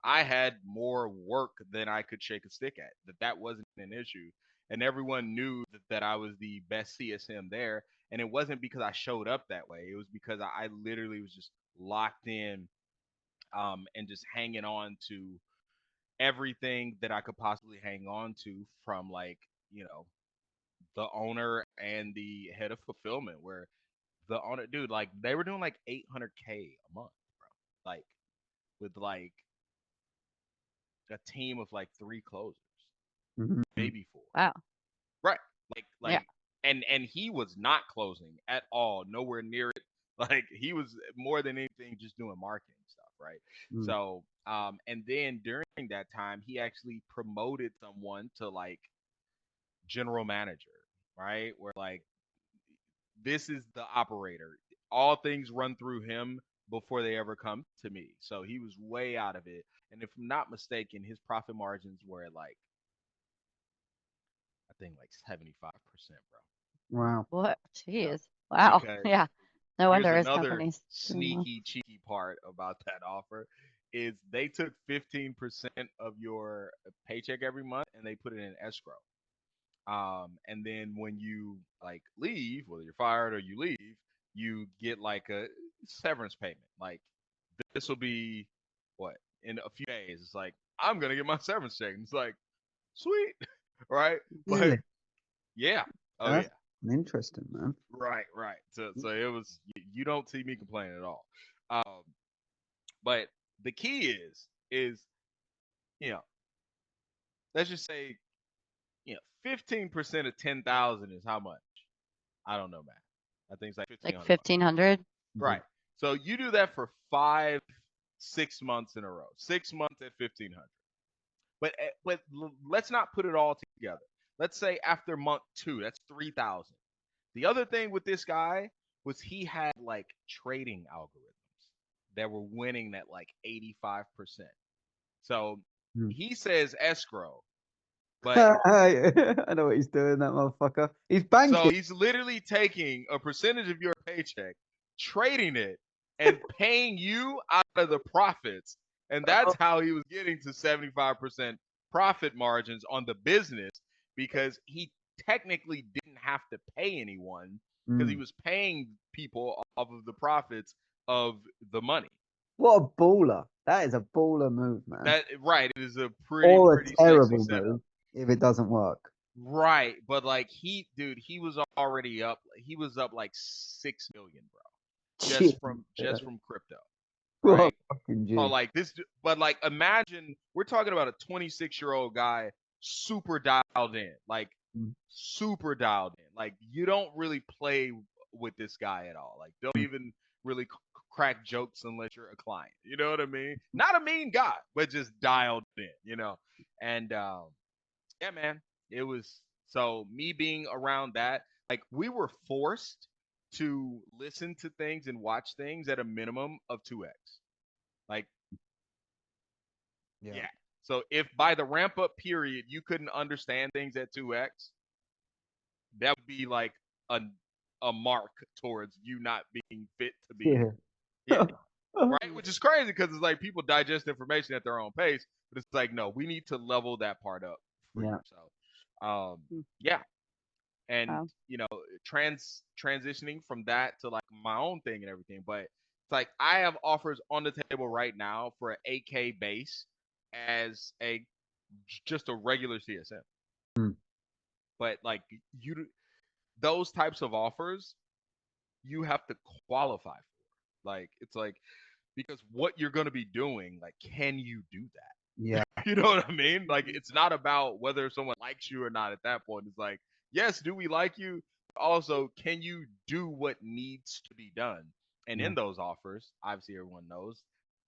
I had more work than I could shake a stick at. That wasn't an issue. And everyone knew that I was the best CSM there. And it wasn't because I showed up that way. It was because I literally was just locked in, and just hanging on to everything that I could possibly hang on to from like, the owner and the head of fulfillment, where the owner, dude, like they were doing like 800K a month, bro. Like with like a team of like 3 closers, Mhm. maybe 4. Wow. Right. Like Yeah. like and he was not closing at all, nowhere near it. Like he was more than anything just doing marketing stuff, right? Mm. So, and then during that time, he actually promoted someone to like general manager, right? Where like this is the operator. All things run through him before they ever come to me. So he was way out of it. And if I'm not mistaken, his profit margins were at like I think like 75%, bro. Wow. What? Yeah. Jeez. Wow. Because Yeah. No here's wonder his another company's doing well. sneaky, cheeky part about that offer is they took 15% of your paycheck every month and they put it in escrow. And then when you like leave, whether you're fired or you leave, you get like a severance payment. Like this will be what in a few days. It's like I'm gonna get my severance check. And it's like sweet, right? But Really? yeah, oh yeah, That's interesting, man. right. So it was you don't see me complaining at all. Um, but the key is you know let's just say 15% of 10,000 is how much? I don't know, man. I think it's like Like 1,500 bucks. 1,500. Mhm. Right. So you do that for 6 months in a row. 6 months at 1,500. But let's not put it all together. Let's say after month 2, that's 3,000. The other thing with this guy was he had like trading algorithms that were winning at like 85%. So Hmm. he says escrow, but I know what he's doing, that motherfucker. He's so banking. he's literally taking a percentage of your paycheck, trading it, and paying you out of the profits. And that's how he was getting to 75% profit margins on the business because he technically didn't have to pay anyone because he Mm. was paying people off of the profits of the money. What a baller. That is a baller move, man. That right, it is a Or a pretty sexy terrible setup. move if it doesn't work. Right, but like he was already up. He was up like 6 million, bro, Shit. just from crypto, What a right? fucking So G. like this, but like imagine we're talking about a 26-year-old guy, super dialed in, like Mm. super dialed in. Like you don't really play with this guy at all. Like don't even really crack jokes unless you're a client. You know what I mean? Not a mean guy, but just dialed in. And yeah, man. It was so me being around that, like we were forced to listen to things and watch things at a minimum of 2x. Like, Yeah. yeah. So if by the ramp up period you couldn't understand things at 2x, that would be like a a mark towards you not being fit to be Yeah. here. Yeah. Right? Which is crazy because it's like people digest information at their own pace, but it's like no, we need to level that part up for you. Yeah. So Hmm. yeah, and Wow. transitioning from that to like my own thing and everything, but it's like I have offers on the table right now for an 8K base as a just a regular CSM, Mm. but like you those types of offers you have to qualify for, like it's like because what you're going to be doing, like can you do that? Yeah. You know what I mean? Like, it's not about whether someone likes you or not at that point. It's like, yes, do we like you? Also, can you do what needs to be done? And Yeah. in those offers, obviously everyone knows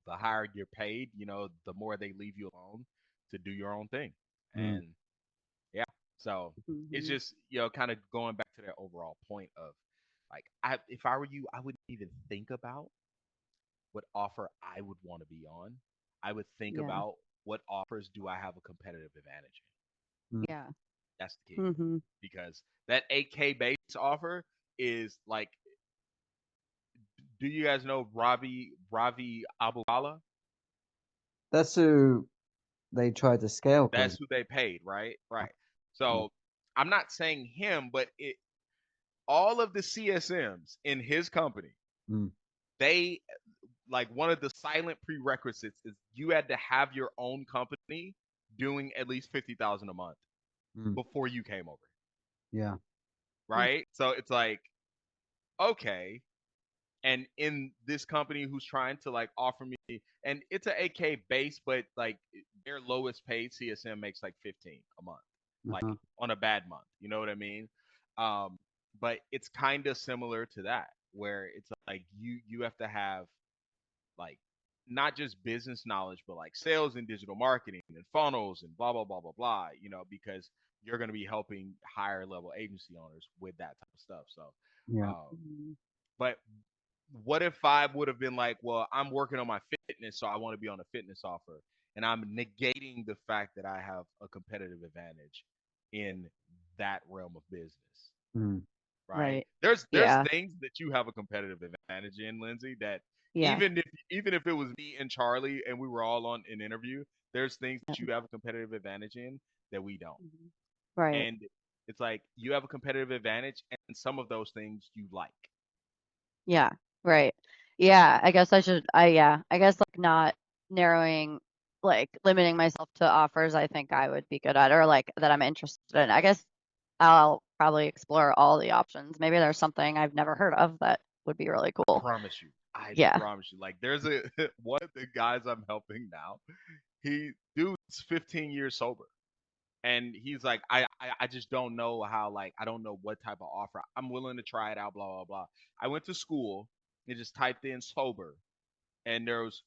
the higher you're paid, the more they leave you alone to do your own thing. Mm. And yeah, so it's Mhm. just, kind of going back to that overall point of like, if I were you, I wouldn't even think about what offer I would want to be on. I would think Yeah. about what offers do I have a competitive advantage Mm. Yeah. in. That's the key. Mhm. Because that 8K base offer is like, do you guys know Ravi Abubala? That's who they tried to scale That's close. who they paid, right? Right. Yeah. So I'm not saying him, but all of the CSMs in his company, Mm. they like one of the silent prerequisites is you had to have your own company doing at least 50,000 a month Mm. before you came over, Yeah. Mm. right? So it's like, okay, and in this company who's trying to like offer me, and it's an 8K base, but like their lowest paid CSM makes like 15 a month, like Uh-huh. on a bad month, you know what I mean? um but it's kind of similar to that, where it's like you have to have like not just business knowledge, but like sales and digital marketing and funnels and blah blah blah blah blah, because you're going to be helping higher level agency owners with that type of stuff. So Yeah. um Mhm. but what if I would have been like, well, I'm working on my fitness, so I want to be on a fitness offer, and I'm negating the fact that I have a competitive advantage in that realm of business, Mm. right? Right. There's Yeah. things that you have a competitive advantage in, Lindsay, that Yeah. even if it was me and Charlie and we were all on an interview, there's things Yeah. that you have a competitive advantage in that we don't. Mhm. Right. And it's like you have a competitive advantage and some of those things you like. Yeah. Right. Yeah. I guess I should. I guess like not narrowing, like limiting myself to offers I think I would be good at or like that I'm interested in. I guess I'll probably explore all the options. Maybe there's something I've never heard of that would be really cool. Promise you. I Yeah. promise you. Like there's a one of the guys I'm helping now. He dude's 15 years sober. And he's like, I just don't know how, like, I don't know what type of offer. I'm willing to try it out, blah, blah, blah. I went to school and just typed in sober, and there was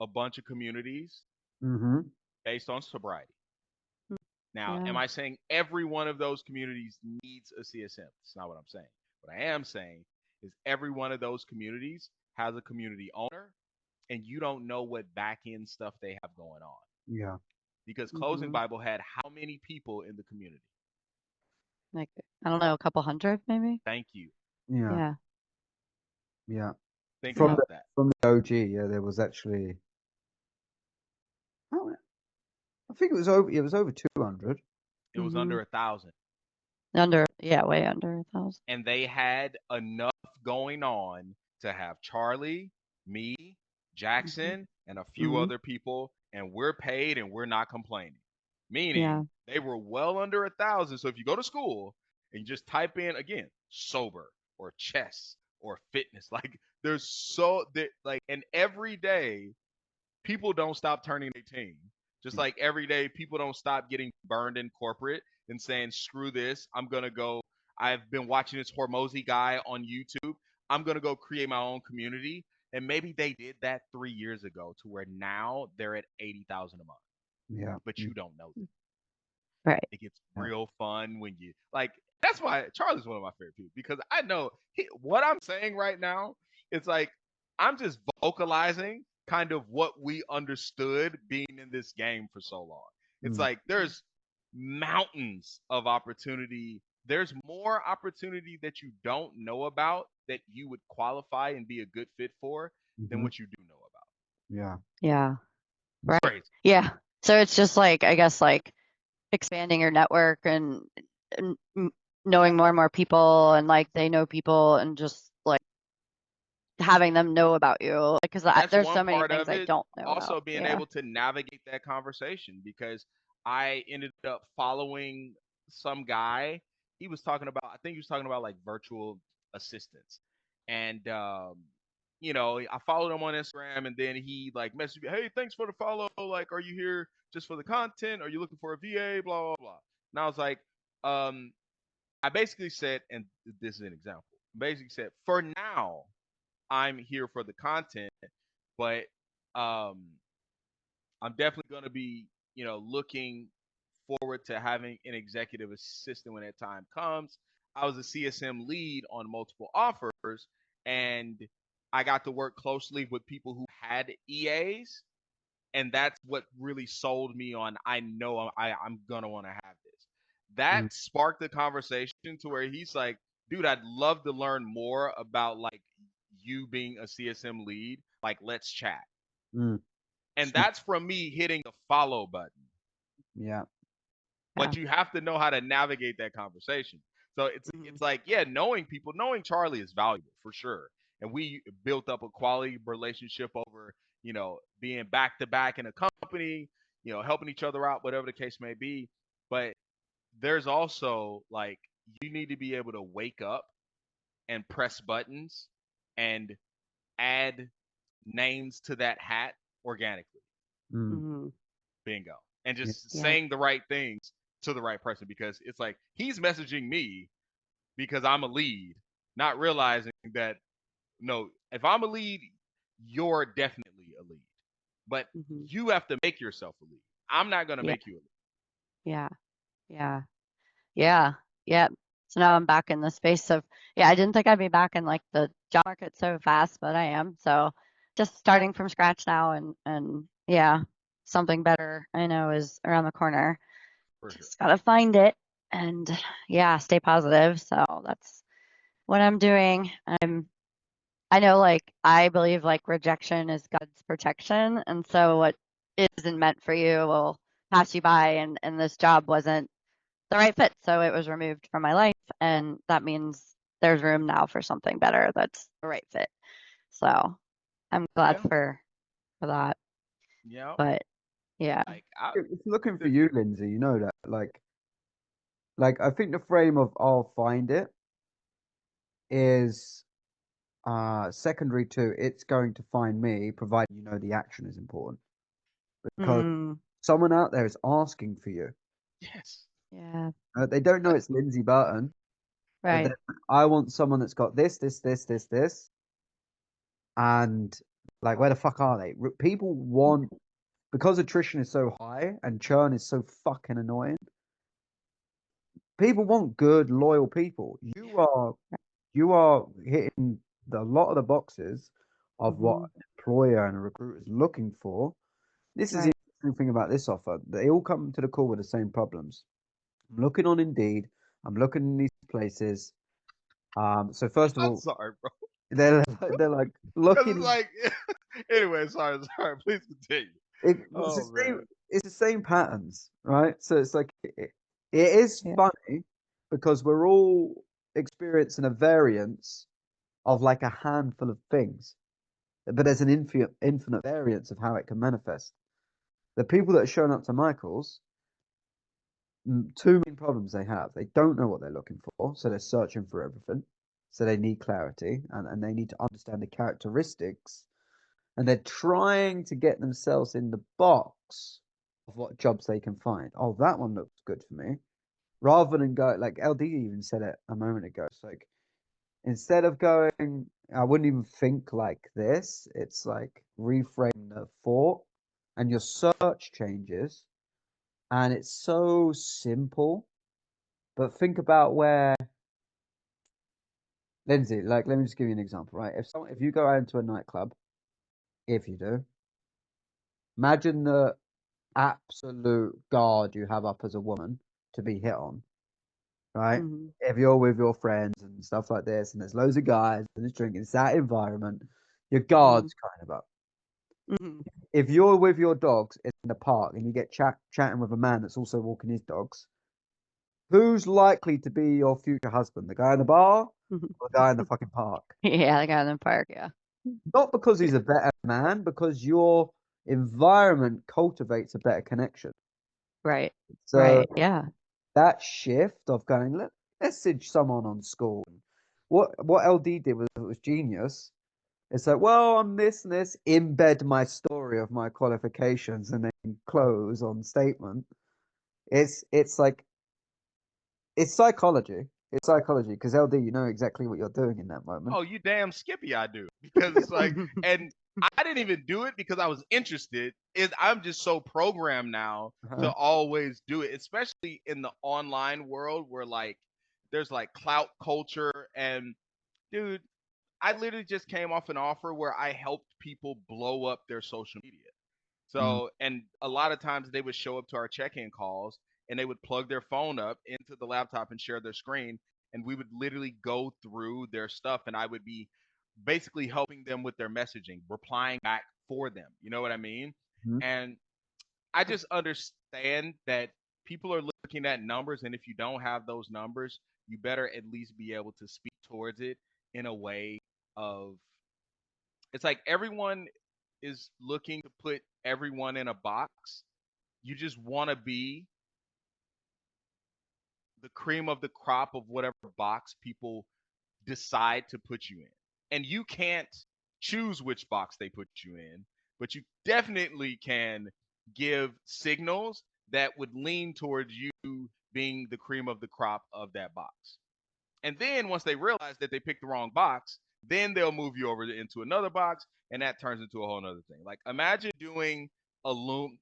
a bunch of communities Mm-hmm. based on sobriety. Mm. Now, am Yeah. I saying every one of those communities needs a CSM? That's not what I'm saying. What I am saying is every one of those communities has a community owner, and you don't know what back end stuff they have going on. Yeah. Because Closing Mhm. Bible had how many people in the community? Like I don't know, a couple hundred maybe. Thank you. Yeah. Yeah. Yeah. Think From Yeah. the about that. from the OG, yeah, there was actually oh, I think it was over 200. It was Mhm. under 1,000, Way under 1,000. and they had enough going on to have Charlie, me, Mhm. Jackson, and a few Mhm. other people, and we're paid and we're not complaining. Yeah. Meaning they were well under 1,000. So if you go to school and you just type in again sober or chess or fitness, like there's so that like, and every day people don't stop turning 18. Just like every day, people don't stop getting burned in corporate and saying, screw this. I'm going to go. I've been watching this Hormozy guy on YouTube. I'm going to go create my own community. And maybe they did that 3 years ago to where now they're at 80,000 a month, Yeah. but you don't know that. Right. It gets Yeah. real fun when you like. That's why Charlie's one of my favorite people because I know what I'm saying right now. It's like I'm just vocalizing kind of what we understood being in this game for so long. It's Mm. like there's mountains of opportunity. There's more opportunity that you don't know about that you would qualify and be a good fit for than Mm-hmm. what you do know about. Yeah. Yeah. It's Right. crazy. Yeah. So it's just like I guess like expanding your network and knowing more and more people and like they know people and just like having them know about you because That's there's one so many part things of I it. don't know Also about. being Yeah. able to navigate that conversation because I ended up following some guy. He was talking about, I think he was talking about like virtual assistants. And I followed him on Instagram, and then he like messaged me, "Hey, thanks for the follow. Like, are you here just for the content? Are you looking for a VA? Blah blah blah." And I was like, I basically said, and this is an example. Basically said, for now, I'm here for the content, but um, I'm definitely going to be, looking forward to having an executive assistant when that time comes. I was a CSM lead on multiple offers, and I got to work closely with people who had EAs, and that's what really sold me on. I know I'm gonna want to have this. Mm, That sparked the conversation to where he's like, "Dude, I'd love to learn more about like you being a CSM lead. Like, let's chat." mm. And Snap. that's from me hitting the follow button. Yeah. Yeah. But you have to know how to navigate that conversation. So it's Mhm. it's like, yeah, knowing Charlie is valuable for sure. And we built up a quality relationship over, being back to back in a company, helping each other out, whatever the case may be. But there's also like you need to be able to wake up and press buttons and add names to that hat organically. Mm, Mhm. Bingo. And yeah. just Yeah. saying the right things to the right person, because it's like he's messaging me because I'm a lead, not realizing that no, if I'm a lead, you're definitely a lead. But Mhm. you have to make yourself a lead. I'm not going to Yeah. make you a lead. Yeah. Yeah. Yeah. Yeah. So now I'm back in the space of, yeah, I didn't think I'd be back in like the job market so fast, but I am. So just starting from scratch now, and yeah, something better I know is around the corner. For sure. Just gotta find it and yeah, stay positive. So that's what I'm doing. I know, like, I believe like rejection is God's protection, and so what isn't meant for you will pass you by, and this job wasn't the right fit, so it was removed from my life, and that means there's room now for something better that's the right fit. So I'm glad Yeah. for that. Yeah. But yeah. Like It's looking for the, you, Lindsay. You know that. Like I think the frame of "I'll find it" is secondary to "it's going to find me," provided you know the action is important. Because Mm, someone out there is asking for you. yes. yeah. They don't know it's Lindsay Burton, but Right. I want someone that's got this, this, this, this, this, and like where the fuck are they? People want, because attrition is so high and churn is so fucking annoying. People want good, loyal people. You are hitting a lot of the boxes of what Hmm. an employer and a recruiter is looking for. This is the Right. interesting thing about this offer. They all come to the call with the same problems. I'm looking on Indeed. I'm looking in these places. So first of I'm all, sorry, bro. they're like Because it's looking. like, anyway, sorry. Please continue. It's the Oh same. man. It's the same patterns, right? So it's like it is Yeah. funny because we're all experiencing a variance of like a handful of things, but there's an infinite variance of how it can manifest. The people that are showing up to Michael's, two main problems they have. They don't know what they're looking for, so they're searching for everything. So they need clarity and they need to understand the characteristics, and they're trying to get themselves in the box of what jobs they can find. Oh, that one looks good for me. Rather than go, like LD even said it a moment ago. It's like, instead of going, I wouldn't even think like this. It's like reframe the thought and your search changes. And it's so simple. But think about where, Lindsay, like, let me just give you an example, right? If you go out into a nightclub, if you do, imagine the absolute guard you have up as a woman to be hit on, right? Hmm. If you're with your friends and stuff like this, and there's loads of guys and it's drinking, it's that environment, your Hmm. guard's kind of up. Hmm. If you're with your dogs in the park and you get chatting with a man that's also walking his dogs, who's likely to be your future husband? The guy in the bar or the guy in the fucking park? Yeah, the guy in the park. Yeah. Not because he's a better man, because your environment cultivates a better connection. Right. So Right. Yeah. that shift of going, message someone on school. What LD did was genius. It's like, well, I'm this and this, embed my story of my qualifications and then close on statement. It's like it's psychology. It's psychology because LD, you know exactly what you're doing in that moment. Oh, you damn Skippy, I do. Because it's like, and I didn't even do it because I was interested. I'm just so programmed now to always do it, especially in the online world where like there's like clout culture. And dude, I literally just came off an offer where I helped people blow up their social media. So, and a lot of times they would show up to our check-in calls and they would plug their phone up into the laptop and share their screen. And we would literally go through their stuff and I would be basically helping them with their messaging, replying back for them. You know what I mean? Mhm. And I just understand that people are looking at numbers. And if you don't have those numbers, you better at least be able to speak towards it in a way of it's like everyone is looking to put everyone in a box. You just want to be the cream of the crop of whatever box people decide to put you in. And you can't choose which box they put you in, but you definitely can give signals that would lean towards you being the cream of the crop of that box. And then once they realize that they picked the wrong box, then they'll move you over into another box, and that turns into a whole other thing. Like imagine doing a loom,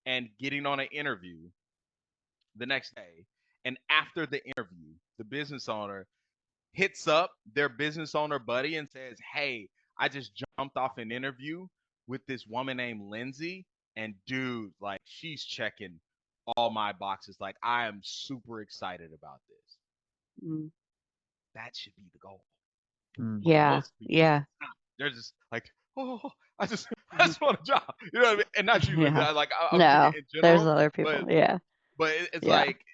and getting on an interview the next day, and after the interview, the business owner hits up their business owner buddy and says, "Hey, I just jumped off an interview with this woman named Lindsay, and dude, like she's checking all my boxes. Like I am super excited about this." Mm. That should be the goal. Yeah. Most people, Yeah. they're just like, oh, I just want a job. You know what I mean? And not you, Lindsay. Yeah. I'm speaking No, in there's general, other but people. Yeah. it's Yeah. like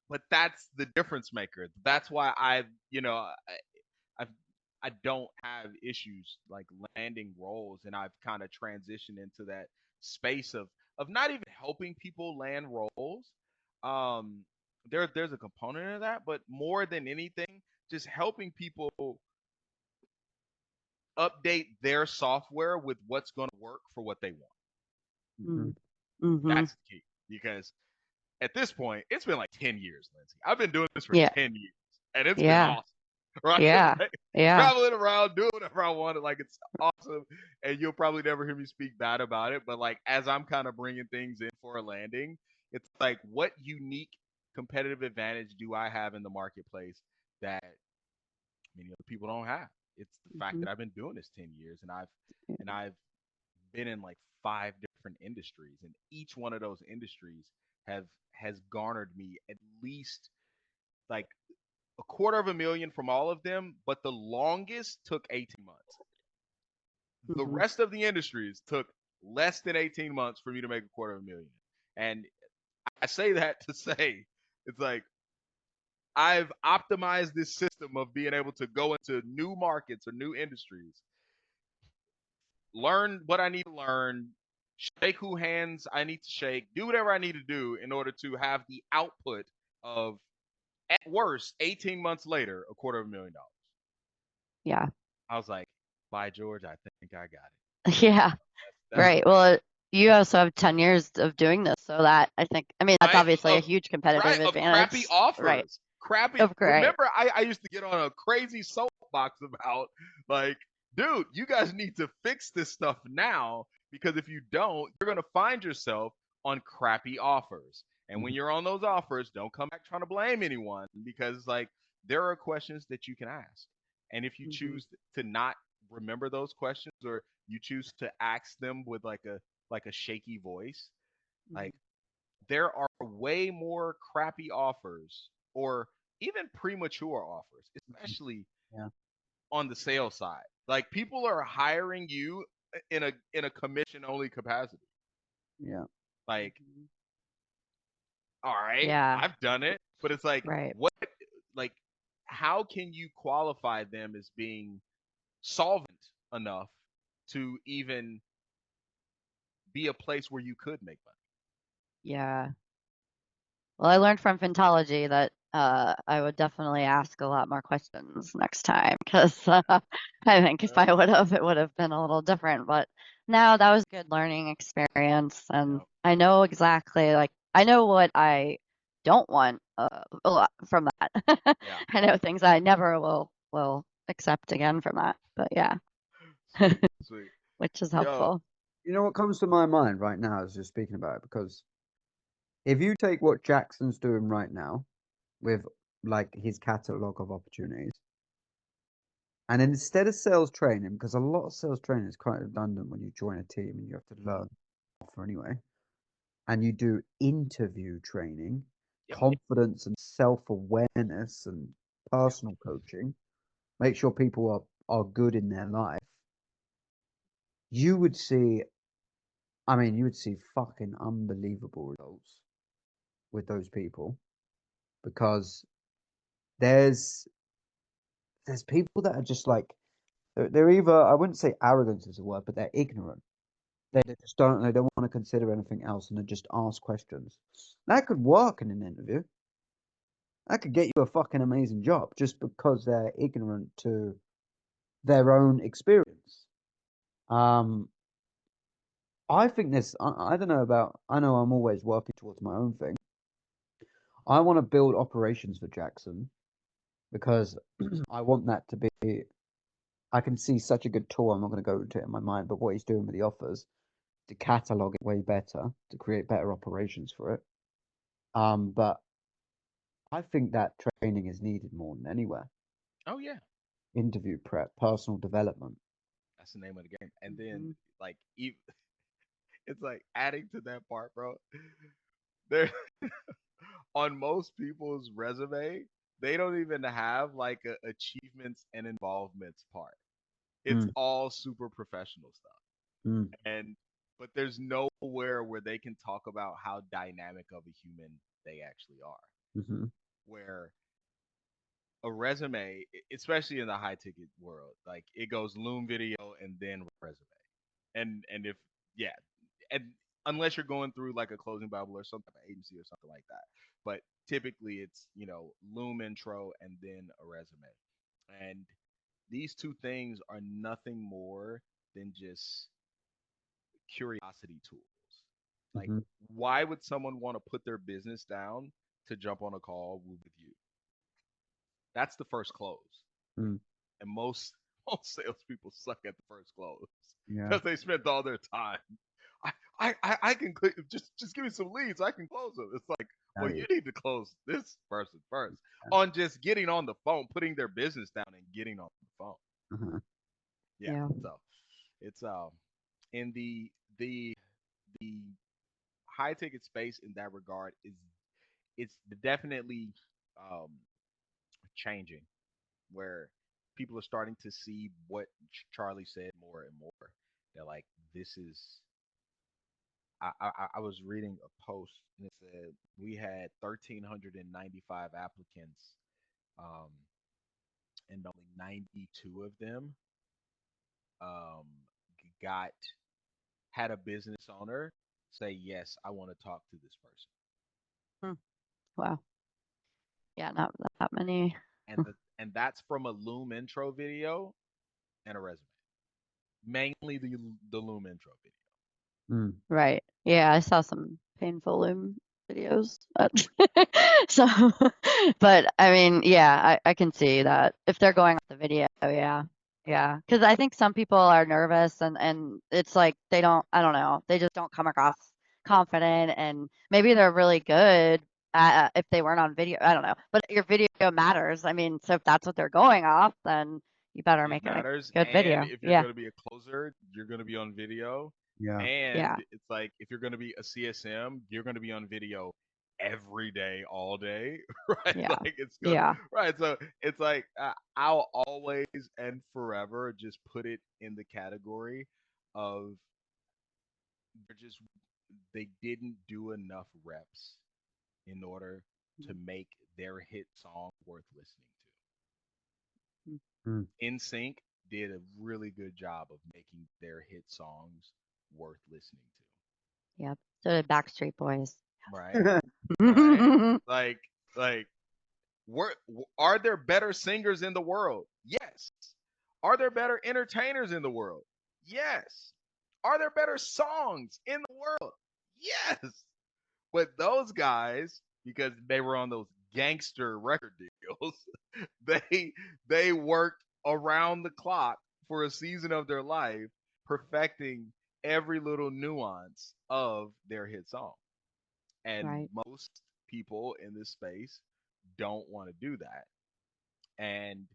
but that's the difference maker. That's why I've I don't have issues like landing roles, and I've kind of transitioned into that space of not even helping people land roles. Um, there's a component of that, but more than anything, just helping people update their software with what's going to work for what they want. Mhm. Mm-hmm. That's the key because at this point, it's been like 10 years, Lindsay. I've been doing this for Yeah. 10 years, and it's been Yeah. awesome, right? Yeah. Like, Yeah. traveling around, doing whatever I wanted. Like, it's awesome. And you'll probably never hear me speak bad about it. But, like, as I'm kind of bringing things in for a landing, it's like, what unique competitive advantage do I have in the marketplace that many other people don't have? It's the fact Mm-hmm. that I've been doing this 10 years Yeah. and I've been in like 5 different industries, and each one of those industries have has garnered me at least like $250,000 from all of them, but the longest took 18 months. The Mm-hmm. rest of the industries took less than 18 months for me to make $250,000. And I say that to say it's like I've optimized this system of being able to go into new markets or new industries, learn what I need to learn, shake who hands I need to shake, do whatever I need to do in order to have the output of, at worst, 18 months later, $250,000. Yeah. I was like, by George, I think I got it. Yeah. That's Right. Well, you also have 10 years of doing this, so that I think, I mean, that's right obviously a of huge competitive of crappy advantage. Right. offers. Crappy. Of great. Remember, I used to get on a crazy soapbox about like, dude, you guys need to fix this stuff now because if you don't, you're gonna find yourself on crappy offers. And when you're on those offers, don't come back trying to blame anyone because like there are questions that you can ask. And if you Mm-hmm. choose to not remember those questions or you choose to ask them with like a shaky voice, Mm-hmm. like there are way more crappy offers or even premature offers, especially Yeah. on the sales side. Like people are hiring you in a commission only capacity. Yeah. Like, Mm-hmm. all right, Yeah. I've done it, but it's like Right. what like how can you qualify them as being solvent enough to even be a place where you could make money? Yeah. Well, I learned from Fintology that I would definitely ask a lot more questions next time because I think if I would have, it would have been a little different. But no, that was a good learning experience, and Yep. I know exactly like I know what I don't want a lot from that. Yeah. I know things I never will accept again from that. But yeah, Sweet. Sweet. which is Yo. helpful. You know what comes to my mind right now is just speaking about it, because if you take what Jackson's doing right now with like his catalog of opportunities, and instead of sales training, because a lot of sales training is quite redundant when you join a team and you have to learn offer anyway, and you do interview training, Yep. confidence and self-awareness and personal coaching, make sure people are good in their life, you would see, I mean, you would see fucking unbelievable results with those people, because there's people that are just like, they're either, I wouldn't say arrogance is a word, but they're ignorant. They just they don't want to consider anything else, and they just ask questions. That could work in an interview. That could get you a fucking amazing job just because they're ignorant to their own experience. Um, I think this, I don't know about, I know I'm always working towards my own thing. I want to build operations for Jackson because I want that to be, I can see such a good tool. I'm not going to go into it in my mind, but what he's doing with the offers to catalog it way better, to create better operations for it. But I think that training is needed more than anywhere. Oh yeah. Interview prep, personal development. That's the name of the game. And then Mhm. like it's like adding to that part, bro. There on most people's resume, they don't even have like a achievements and involvements part. It's Mm, all super professional stuff. mm, And but there's nowhere where they can talk about how dynamic of a human they actually are. mm-hmm, Where a resume, especially in the high ticket world, like it goes Loom video and then resume. And if yeah, and unless you're going through like a closing bible or some type of agency or something like that, but typically it's Loom intro and then a resume. And these two things are nothing more than just curiosity tools. Like, mm-hmm, why would someone want to put their business down to jump on a call with you? That's the first close. mm, And most most salespeople suck at the first close yeah, because they spent all their time. I can just give me some leads. I can close them. It's like, that well, you is, need to close this person first yeah. on just getting on the phone, putting their business down, and getting on the phone. Uh-huh. Yeah. Yeah. So it's in the high ticket space in that regard is it's definitely um changing where people are starting to see what Charlie said more and more. They're like, this is. I was reading a post and it said we had 1,395 applicants, um, and only 92 of them um, got had a business owner say yes, I want to talk to this person, Hmm. Wow. Yeah, not that many. and that's from a Loom intro video and a resume, mainly the Loom intro video. Mm, Right. Yeah, I saw some painful loom videos. So, but I mean, yeah, I can see that if they're going off the video, yeah. Yeah. Because I think some people are nervous and it's like they don't, I don't know, they just don't come across confident and maybe they're really good if they weren't on video. I don't know. But your video matters. I mean, so if that's what they're going off, then you better It make it a matters. good And video. if you're Yeah. going to be a closer, you're going to be on video. yeah. Yeah. And it's like if you're going to be a CSM, you're going to be on video every day, all day, right? Yeah. Like it's good, Yeah. right? So it's like I'll always and forever just put it in the category of they're just they didn't do enough reps in order to make their hit song worth listening to. Mm. Mm. In Sync did a really good job of making their hit songs worth listening Yep. So did Backstreet Boys. to. Right? All right. Like Are there better singers in the world? Yes. Are there better entertainers in the world? Yes. Are there better songs in the world? Yes. But those guys, because they were on those gangster record deals, they worked around the clock for a season of their life, perfecting every little nuance of their hit song. And Right. most people in this space don't want to do that. And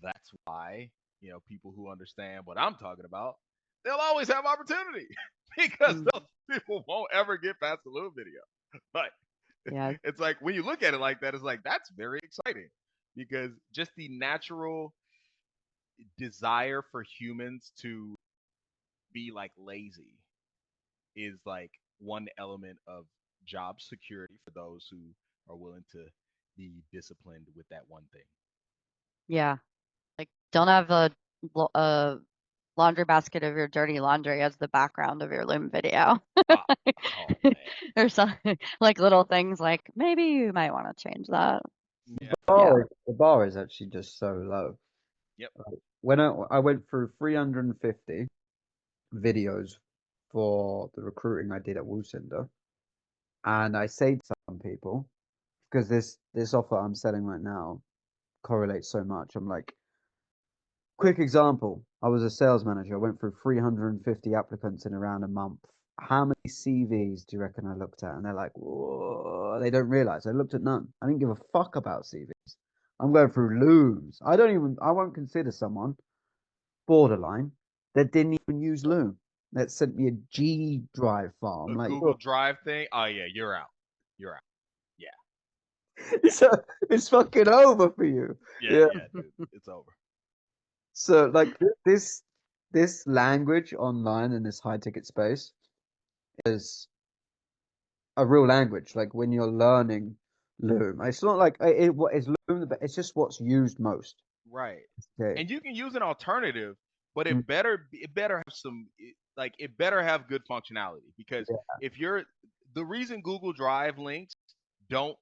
that's why, people who understand what I'm talking about, they'll always have opportunity because Mm. those people won't ever get past the little video. But Yeah. it's like when you look at it like that, it's like that's very exciting because just the natural desire for humans to be like lazy is like one element of job security for those who are willing to be disciplined with that one thing. Yeah. Like, don't have a laundry basket of your dirty laundry as the background of your Loom video. Ah, oh man. Or something like little things like maybe you might want to change that. Yeah. Yeah. The bar is actually just so low. Yep. When I went through 350 videos for the recruiting I did at Woolsender, and I say to some people, because this offer I'm selling right now correlates so much. I'm like, quick example. I was a sales manager. I went through 350 applicants in around a month. How many CVs do you reckon I looked at? And they're like, whoa, they don't realize I looked at none. I didn't give a fuck about CVs. I'm going through looms. I won't consider someone borderline that didn't even use Loom. That sent me a G drive file. I'm The like, Google Drive thing. Oh yeah, you're out. You're out. Yeah. it's, it's fucking over for you. Yeah, Yeah. yeah, dude. It's over. So like this language online in this high ticket space is a real language. Like when you're learning Loom, it's not like what is Loom, but it's just what's used most. Right. Okay. And you can use an alternative, but Mm, it better have like it better have good functionality because yeah. if you're the reason Google Drive links don't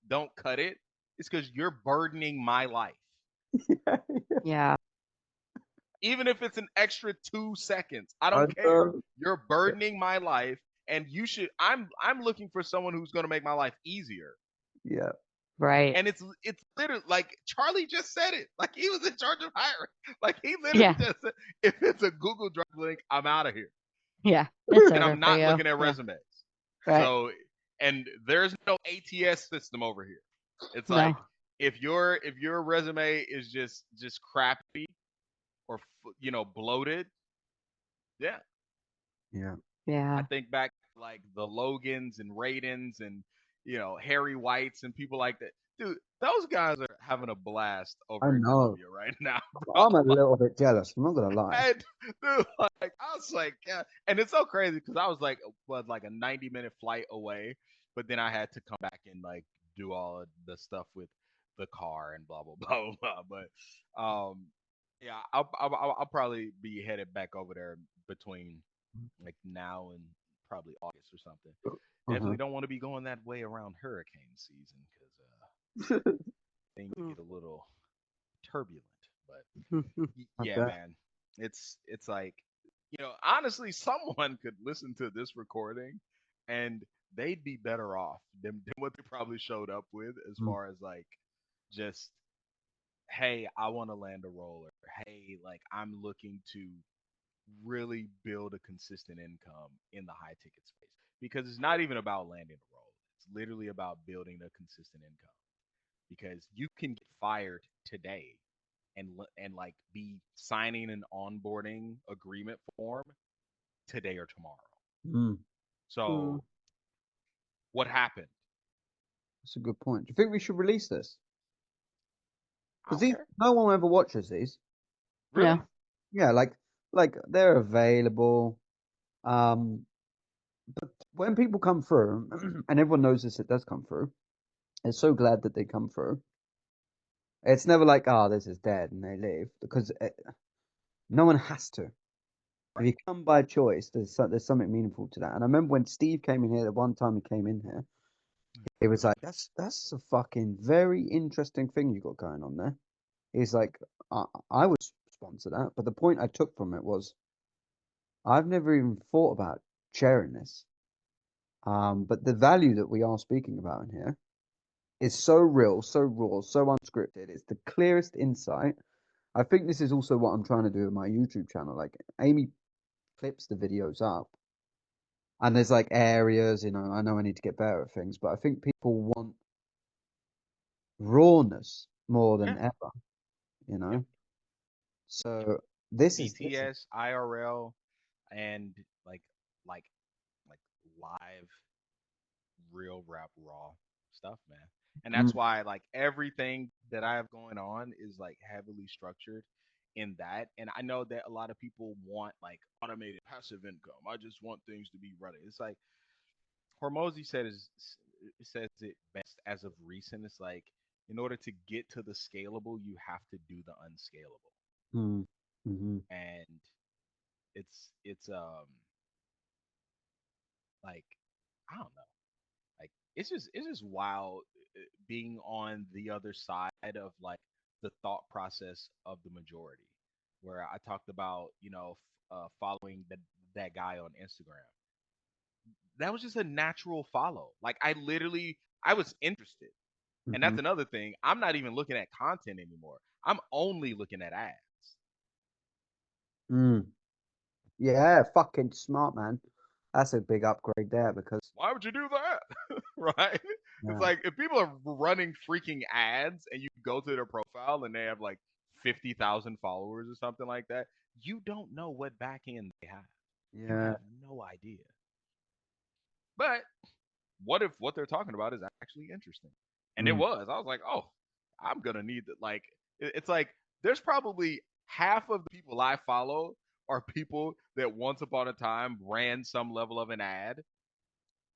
don't cut it is because you're burdening my life. Yeah. Even if it's an extra 2 seconds, I I don't care. know. You're burdening my life, and you should. I'm looking for someone who's going to make my life easier. Yeah. Right. And it's literally like Charlie just said it. Like he was in charge of hiring. Like he literally Yeah. just said, if it's a Google Drive link, I'm out of here, Yeah. It's and over I'm for not you. looking at Yeah. resumes. Right. So, and there's no ATS system over here. It's No. like if your resume is just crappy or bloated, yeah. Yeah. I Yeah. think back to, like the Logans and Raidens and Harry Whites and people like that. Dude, those guys are having a blast I over in know. Colombia right now, bro. I'm a little bit jealous. I'm not gonna lie. And, dude, like I was like, yeah. And it's so crazy because I was like, what, like a 90-minute flight away, but then I had to come back and like do all of the stuff with the car and blah blah blah blah. But yeah, I'll probably be headed back over there between like now and probably August or something. Uh-huh. Definitely don't want to be going that way around hurricane season because things Mm. get a little turbulent. But I yeah, bet. man, it's like honestly, someone could listen to this recording and they'd be better off than what they probably showed up with as Mm. far as like just hey, I want to land a roller. Hey, like I'm looking to really build a consistent income in the high ticket space because it's not even about landing a role. It's literally about building a consistent income because you can get fired today and like be signing an onboarding agreement form today or tomorrow. Mm. Mm. So what happened? That's a good point. Do you think we should release this? I Because don't these care. no one ever watches these. Really? No. Yeah, like they're available. Um, but when people come through, and everyone knows this, it does come through. They're so glad that they come through. It's never like, oh, this is dead, and they leave because no one has to. If Right. you come by choice, there's something meaningful to that. And I remember when Steve came in here, the one time he came in here, He was like, that's a fucking very interesting thing you got going on there. He's like, I would sponsor that, but the point I took from it was I've never even thought about sharing this. But the value that we are speaking about in here is so real, so raw, so unscripted. It's the clearest insight. I think this is also what I'm trying to do with my YouTube channel. Like Amy clips the videos up, and there's like areas, I know I need to get better at things, but I think people want rawness more than Yeah. ever, you Yep. know. So this is BTS, IRL, and like like like live real rap raw stuff, man. And mm, that's why like everything that I have going on is like heavily structured in that. And I know that a lot of people want like automated passive income. I just want things to be running. It's like Hormozy says it best as of recent. It's like in order to get to the scalable, you have to do the unscalable. mm, mm-hmm, And it's like I don't know. Like it's just wild being on the other side of like the thought process of the majority, where I talked about following that guy on Instagram. That was just a natural follow. Like I was interested, and mm-hmm, that's another thing. I'm not even looking at content anymore. I'm only looking at ads. mm. Yeah, fucking smart, man. That's a big upgrade there because Why would you do that? Right? It's yeah, like if people are running freaking ads and you go to their profile and they have like 50,000 followers or something like that, you don't know what back end they have. You yeah, have no idea. But what if what they're talking about is actually interesting? And it mm, was. I was like, oh, I'm gonna need that. Like, it's like there's probably half of the people I follow are people that once upon a time ran some level of an ad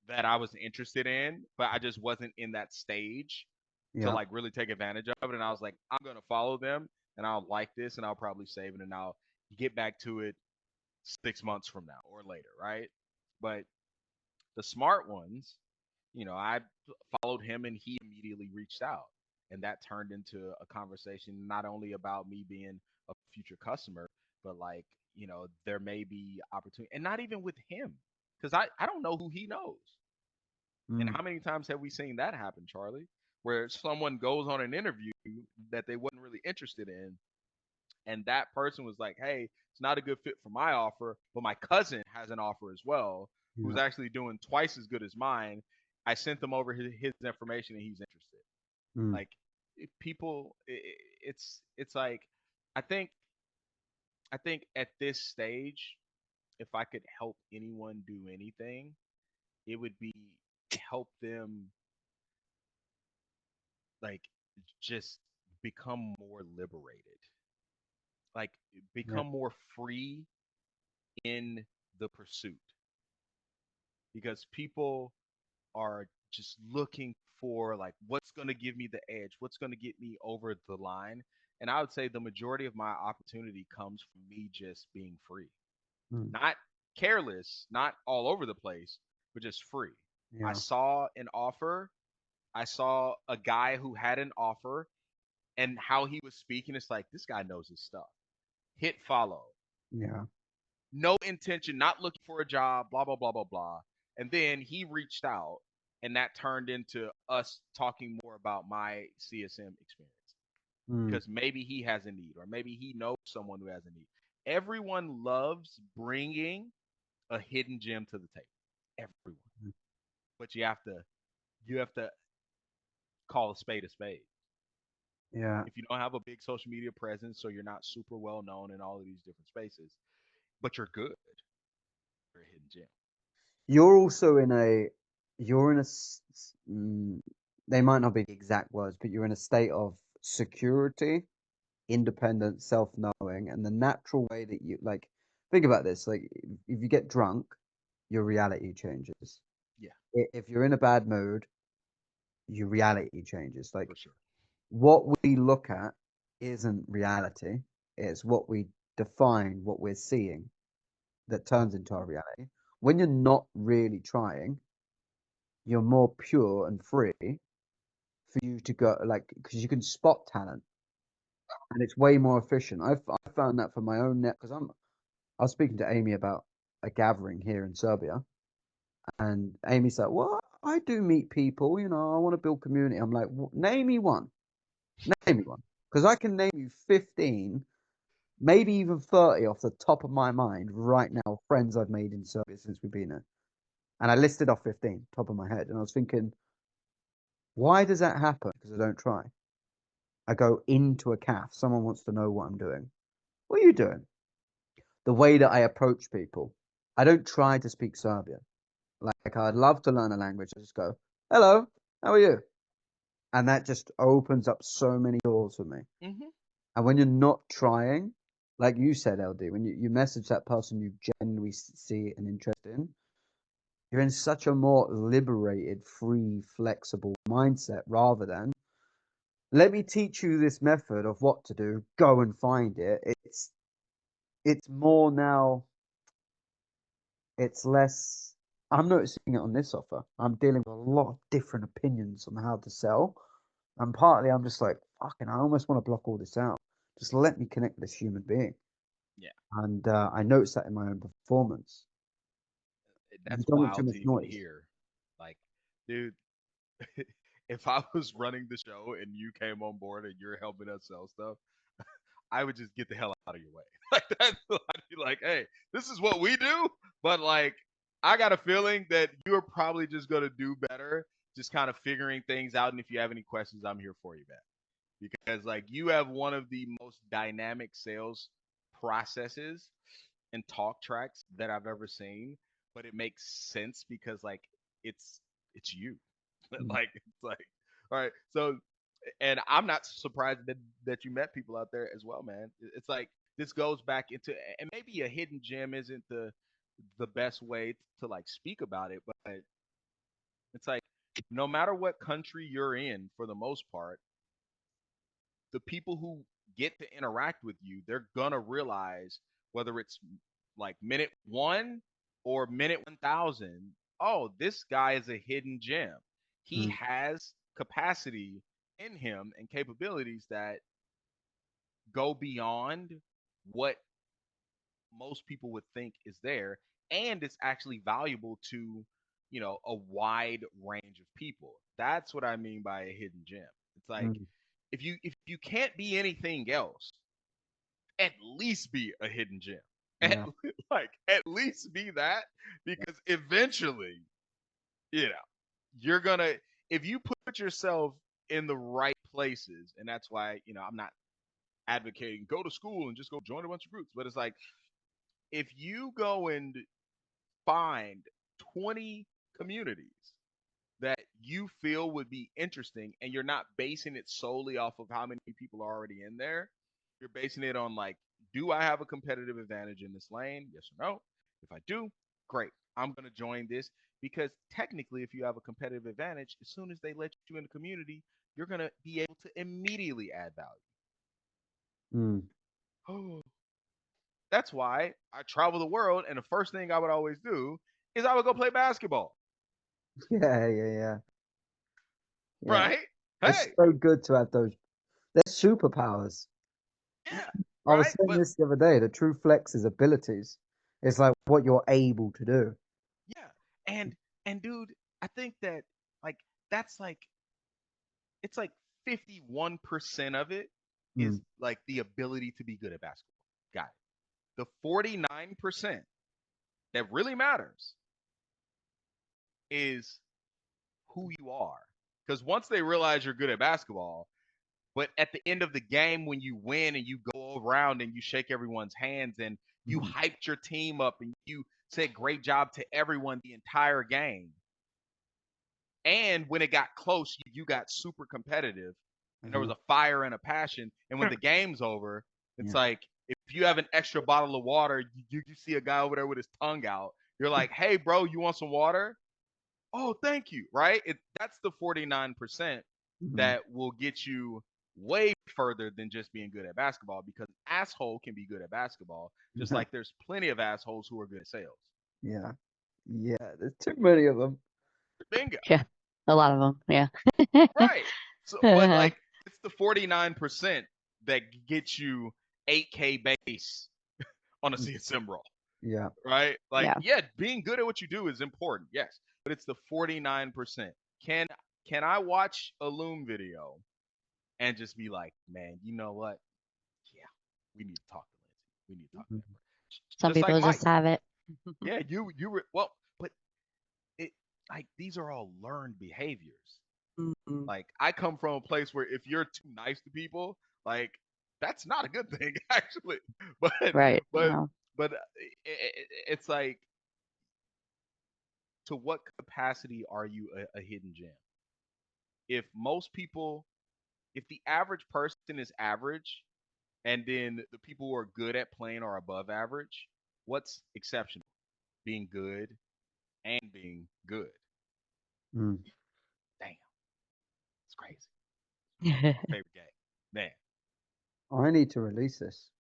that I was interested in, but I just wasn't in that stage to yeah, like really take advantage of it. And I was like, I'm gonna follow them and I'll like this and I'll probably save it and I'll get back to it 6 months from now or later, right? But the smart ones, I followed him and he immediately reached out. And that turned into a conversation not only about me being a future customer, but like, there may be opportunity and not even with him. Because I don't know who he knows. And mm, how many times have we seen that happen, Charlie? Where someone goes on an interview that they wasn't really interested in, and that person was like, "Hey, it's not a good fit for my offer, but my cousin has an offer as well, who's yeah, actually doing twice as good as mine. I sent them over his information, and he's interested." mm, Like, if people, it's like, I think I think at this stage, if I could help anyone do anything, it would be help them like just become more liberated, like yeah, become more free in the pursuit, because people are just looking for like what's going to give me the edge, what's going to get me over the line. And I would say the majority of my opportunity comes from me just being free, mm, not careless, not all over the place, but just free. I yeah, saw an offer, I saw a guy who had an offer, and how he was speaking, it's like this guy knows his stuff. Hit follow. yeah, No intention, not looking for a job, blah blah blah blah blah. And then he reached out, and that turned into us talking more about my CSM experience, mm, because maybe he has a need, or maybe he knows someone who has a need. Everyone loves bringing a hidden gem to the table. Everyone, mm, but you have to call a spade a spade. yeah. If you don't have a big social media presence, so you're not super well known in all of these different spaces, but you're good, you're a hidden gem. You're also in you're in they might not be the exact words, but you're in a state of security, independent, self-knowing, and the natural way that you like, think about this, like if you get drunk, your reality changes. Yeah, If you're in a bad mood, your reality changes. Like for sure. what we look at isn't reality, it's what we define, what we're seeing that turns into our reality. When you're not really trying, you're more pure and free for you to go, like, because you can spot talent and it's way more efficient. I found that for my own net because I was speaking to Amy about a gathering here in Serbia, and Amy's like, "Well, I do meet people, I want to build community." I'm like, "Name me one, name me one," because I can name you 15, maybe even 30 off the top of my mind right now, friends I've made in Serbia since we've been here. And I listed off 15, top of my head, and I was thinking, why does that happen? Because I don't try. I go into a calf. Someone wants to know what I'm doing. What are you doing? The way that I approach people. I don't try to speak Serbian. Like, I'd love to learn a language. I just go, hello, how are you? And that just opens up so many doors for me. Mm-hmm. And when you're not trying, like you said, LD, when you message that person you genuinely see an interest in, you're in such a more liberated, free, flexible mindset rather than, let me teach you this method of what to do, go and find it. It's more now, it's less. I'm noticing it on this offer. I'm dealing with a lot of different opinions on how to sell. And partly I'm just like, fucking, I almost want to block all this out. Just let me connect with this human being. Yeah, And I noticed that in my own performance. You that's don't want too wild much to even noise. hear. Like, dude, if I was running the show and you came on board and you're helping us sell stuff, I would just get the hell out of your way. Like that's I'd be like, hey, this is what we do, but like I got a feeling that you're probably just gonna do better, just kind of figuring things out. And if you have any questions, I'm here for you, man. Because like you have one of the most dynamic sales processes and talk tracks that I've ever seen. But it makes sense because like it's it's you. Mm. Like it's like all right. So and I'm not surprised that you met people out there as well, man. It's like this goes back into and maybe a hidden gem isn't the best way to like speak about it, but it's like no matter what country you're in, for the most part, the people who get to interact with you, they're gonna realize whether it's like minute one or minute 1000. Oh, this guy is a hidden gem. He Mm. has capacity in him and capabilities that go beyond what most people would think is there, and it's actually valuable to a wide range of people. That's what I mean by a hidden gem. It's like Mm. if you can't be anything else, at least be a hidden gem. At, Yeah. like at least be that, because eventually, you know, you're gonna if you put yourself in the right places, and that's why I'm not advocating go to school and just go join a bunch of groups, but it's like if you go and find 20 communities that you feel would be interesting and you're not basing it solely off of how many people are already in there, you're basing it on like, do I have a competitive advantage in this lane? Yes or no? If I do, great. I'm going to join this because technically, if you have a competitive advantage, as soon as they let you in the community, you're going to be able to immediately add Mm. value. That's why I travel the world, and the first thing I would always do is I would go play basketball, Yeah, yeah, yeah. Yeah. right? It's Hey, so good to have those. They're superpowers. yeah, I was right. saying But this the other day. The true flex's abilities. It's like what you're able to do. yeah, and dude, I think that like that's like it's like 51% of it is Mm. like the ability to be good at basketball. Got it. The 49% that really matters is who you are. Because once they realize you're good at basketball, but at the end of the game, when you win and you go around and you shake everyone's hands and you Mhm. hyped your team up and you said great job to everyone the entire game, and when it got close, you got super competitive and there was Uh-huh. a fire and a passion. And when the game's over, it's Yeah. like if you have an extra bottle of water, you see a guy over there with his tongue out. You're like, hey, bro, you want some water? Oh, thank you. Right? That's the 49% Mhm. that will get you way further than just being good at basketball, because an asshole can be good at basketball, just like there's plenty of assholes who are good at sales. Yeah. Yeah. There's too many of them. Bingo. Yeah, a lot of them. Yeah. Right. So, but like, it's the 49% that gets you 8K base on a CSM role, Yeah. right? Like, Yeah. yeah, being good at what you do is important, yes, but it's the 49%. Can can I watch a Loom video and just be like, man, you know what? Yeah, we need to talk to Lindsay. We need to talk to Mhm. that. Some Just like people Mike. just have it. Yeah, you were well, but it like these are all learned behaviors. Mhm. Like I come from a place where if you're too nice to people, like that's not a good thing actually. But Right. but No. but it's like to what capacity are you a hidden gem? If most people, if the average person is average, and then the people who are good at playing are above average, what's exceptional? Being good and being good. Mm. Damn, it's crazy. My favorite game. Man, I need to release this.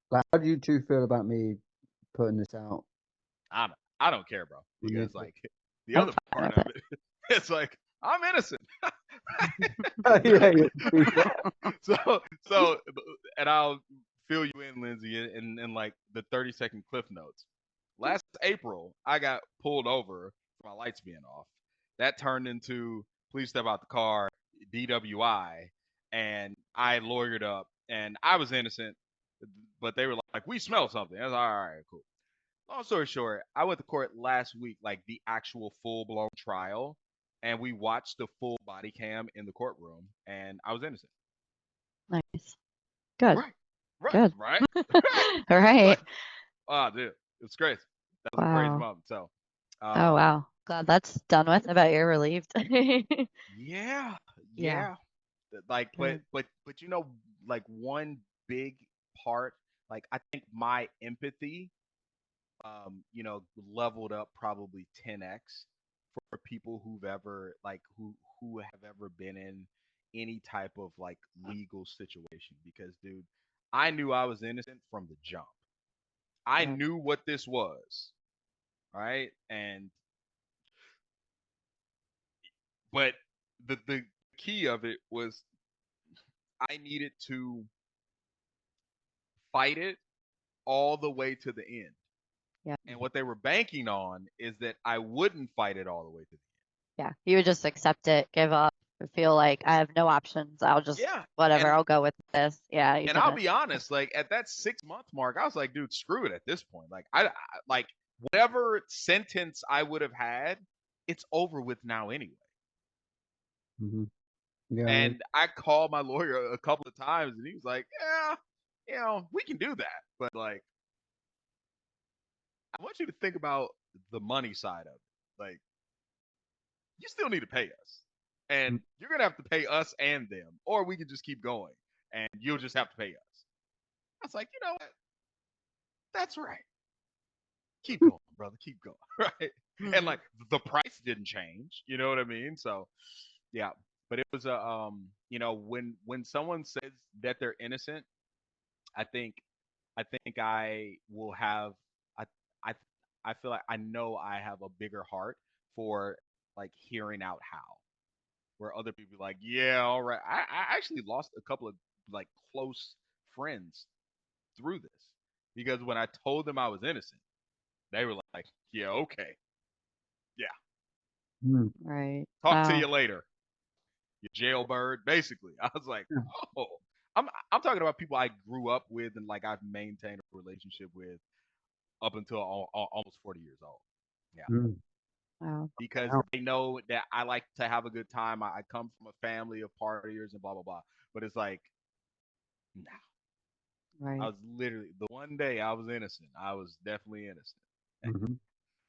Like, how do you two feel about me putting this out I don't, I don't care, bro. on Because YouTube? like the I'm other fine part with of it, it's like I'm innocent. Yeah, yeah. So, and I'll fill you in, Lindsay, in like the 30-second cliff notes. Last April, I got pulled over for my lights being off. That turned into please step out the car, DWI, and I lawyered up, and I was innocent, but they were like, we smell something. I was like, all right, cool. Long story short, I went to court last week, like the actual full blown trial, and we watched the full body cam in the courtroom, and I was innocent. Nice. Good. Right, right, Good. right, right. All right. Like, oh, dude, it's crazy. That was a crazy Wow. moment. So, Oh, um, wow. Glad that's done with. I bet you're relieved. yeah, Yeah. yeah. Like, Good. but you know, like one big part, like I think my empathy leveled up probably 10x for people who've ever like who have ever been in any type of like legal situation because dude, I knew I was innocent from the jump. I Yeah. knew what this was, right? And but the key of it was I needed to fight it all the way to the end. Yeah. And what they were banking on is that I wouldn't fight it all the way to the Yeah. You would just accept it, give up, and feel like I have no options. I'll end. just Yeah. whatever. And I'll go with this. Yeah. You And I'll didn't. be honest, like at that 6 month mark, I was like, dude, screw it at this point. Like I like whatever sentence I would have had, it's over with now anyway. Hmm. Yeah. And I called my lawyer a couple of times and he was like, yeah, we can do that. But like I want you to think about the money side of it. Like you still need to pay us. And you're gonna have to pay us and them, or we can just keep going and you'll just have to pay us. I was like, you know what? That's right. Keep going, brother. Keep going. Right. And like the price didn't change. You know what I mean? So yeah. But it was a when someone says that they're innocent, I think I will have I I I feel like I know I have a bigger heart for like hearing out how. Where other people be like, yeah, all right. I actually lost a couple of like close friends through this because when I told them I was innocent, they were like, yeah, okay. Yeah. Mm. Right. Talk to Wow. you later, you jailbird. Basically, I was like, Yeah. oh, I'm talking about people I grew up with and like I've maintained a relationship with up until almost 40 years old. Yeah, Mm. Wow. because Wow. they know that I like to have a good time. I come from a family of partiers and blah blah blah. But it's like, nah. I Right. was literally the one day I was innocent. I was definitely innocent. Hmm.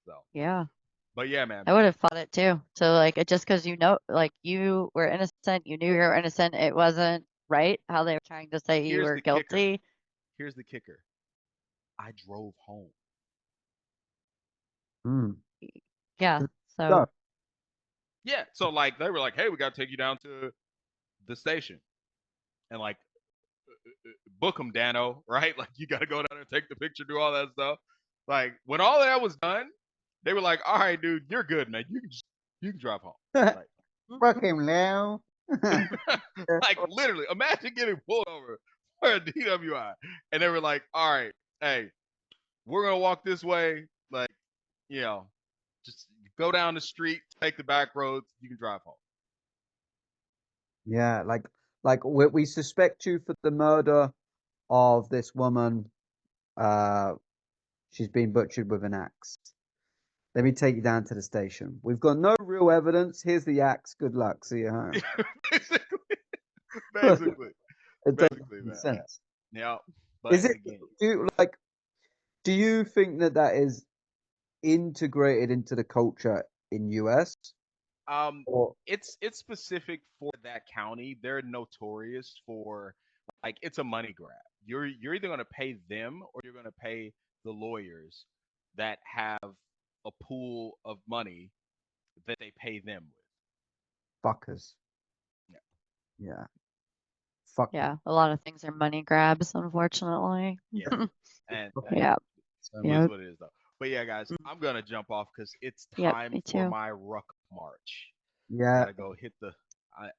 So, Yeah. but yeah, man. I would have fought it too. So like it just because you know, like you were innocent, you knew you were innocent. It wasn't right how they were trying to say you Here's were the kicker. guilty. Here's the kicker. I drove home. Mm. Yeah. So, So Yeah. So like they were like, hey, we got to take you down to the station and like book them, Dano, right? Like you got to go down there, take the picture, do all that stuff. Like when all that was done, they were like, all right, dude, you're good, man. You can just You can drive home. Like, Fuck him now. like literally, imagine getting pulled over for a DWI, and they were like, "All right, hey, we're gonna walk this way. Like, you know, just go down the street, take the back roads. You can drive home." Yeah, like we suspect you for the murder of this woman. She's been butchered with an axe. Let me take you down to the station. We've got no real evidence. Here's the axe. Good luck. See you home. basically, basically, It doesn't basically, make man. sense. Yeah, Is but it? again, Do you think that is integrated into the culture in US? Or it's specific for that county. They're notorious for like it's a money grab. You're either gonna pay them or you're gonna pay the lawyers that have a pool of money that they pay them with. fuckers? Yeah. Yeah. Fuck Yeah, them. a lot of things are money grabs, unfortunately. Yeah. And Fuck that them Yeah, so is much. yeah, what it is though. But yeah, guys, I'm gonna jump off because it's yep, time me for too. my ruck march. Yeah. Gotta go hit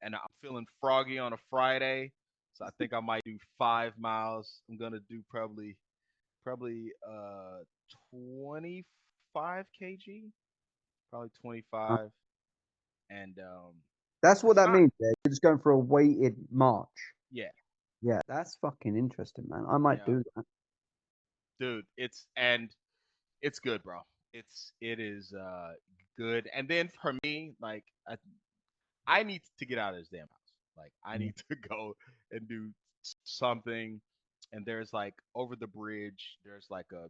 and I'm feeling froggy on a Friday, so I think I might do 5 miles. I'm gonna do probably 25 kg, probably 25, and That's what that's that not means. Yeah. You're just going for a weighted march. yeah Yeah, that's fucking interesting, man. I might yeah do that. dude. It's good, bro. It is good. And then for me, like I need to get out of this damn house. Like I Yeah. need to go and do something. And there's like over the bridge, there's like the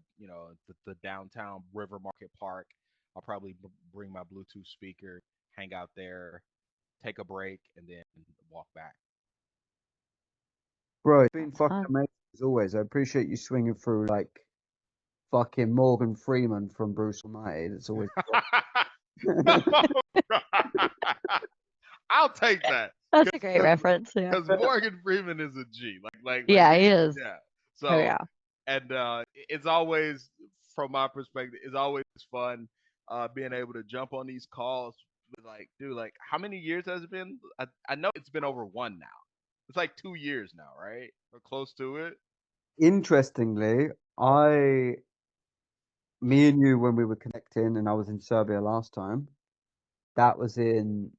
downtown River Market Park. I'll probably bring my Bluetooth speaker, hang out there, take a break, and then walk back. Bro, it's been That's fucking fun. amazing as always. I appreciate you swinging through like fucking Morgan Freeman from Bruce Almighty. It's always I'll take that That's a great because reference. Yeah, Morgan Freeman is a G. Like yeah, he is. yeah. Oh So yeah, and it's always from my perspective, it's always fun being able to jump on these calls with like, dude, like how many years has it been? I know it's been over one now. It's like 2 years now, right? Or close to it. interestingly, me and you when we were connecting and I was in Serbia last time, that was in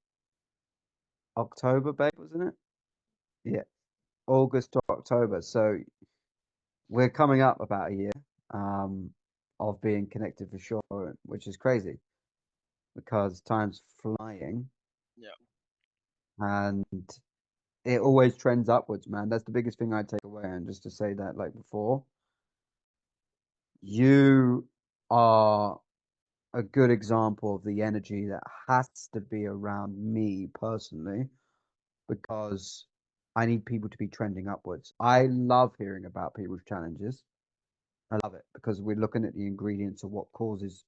October, babe, wasn't it? Yeah. August to October. So we're coming up about a year of being connected for sure, which is crazy because time's flying Yeah. and it always trends upwards, man. That's the biggest thing I take away. And just to say that, like before, you are a good example of the energy that has to be around me personally because I need people to be trending upwards. I love hearing about people's challenges. I love it because we're looking at the ingredients of what causes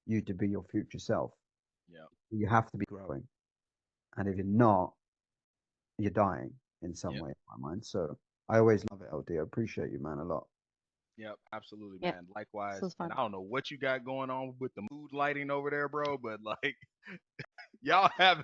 you to be your future self. Yeah. You have to be growing. And if you're not, you're dying in some Yeah. way, in my mind. So I always love it, LD. I appreciate you, man, a lot. Yep, absolutely, yep. man. This Likewise. was And fun. I don't know what you got going on with the mood lighting over there, bro, but like y'all have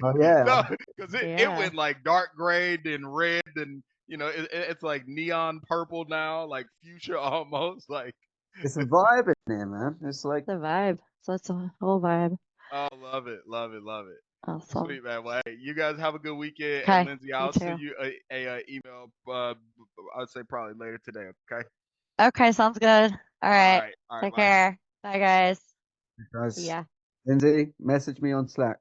Oh yeah, no, because it Yeah, went like dark gray, then red, and it's like neon purple now, like fuchsia almost. Like, it's a vibe in there, man. It's like the vibe. So it's a whole vibe. oh, love it, love it, love it. Awesome. Sweet man. Well, hey, you guys have a good weekend, and Okay, Lindsay, you I'll too. send you a email. I'd say probably later today. Okay. Okay, sounds good. All right. All right, Take bye. care. Bye, guys. See guys, ya. Lindsay, message me on Slack.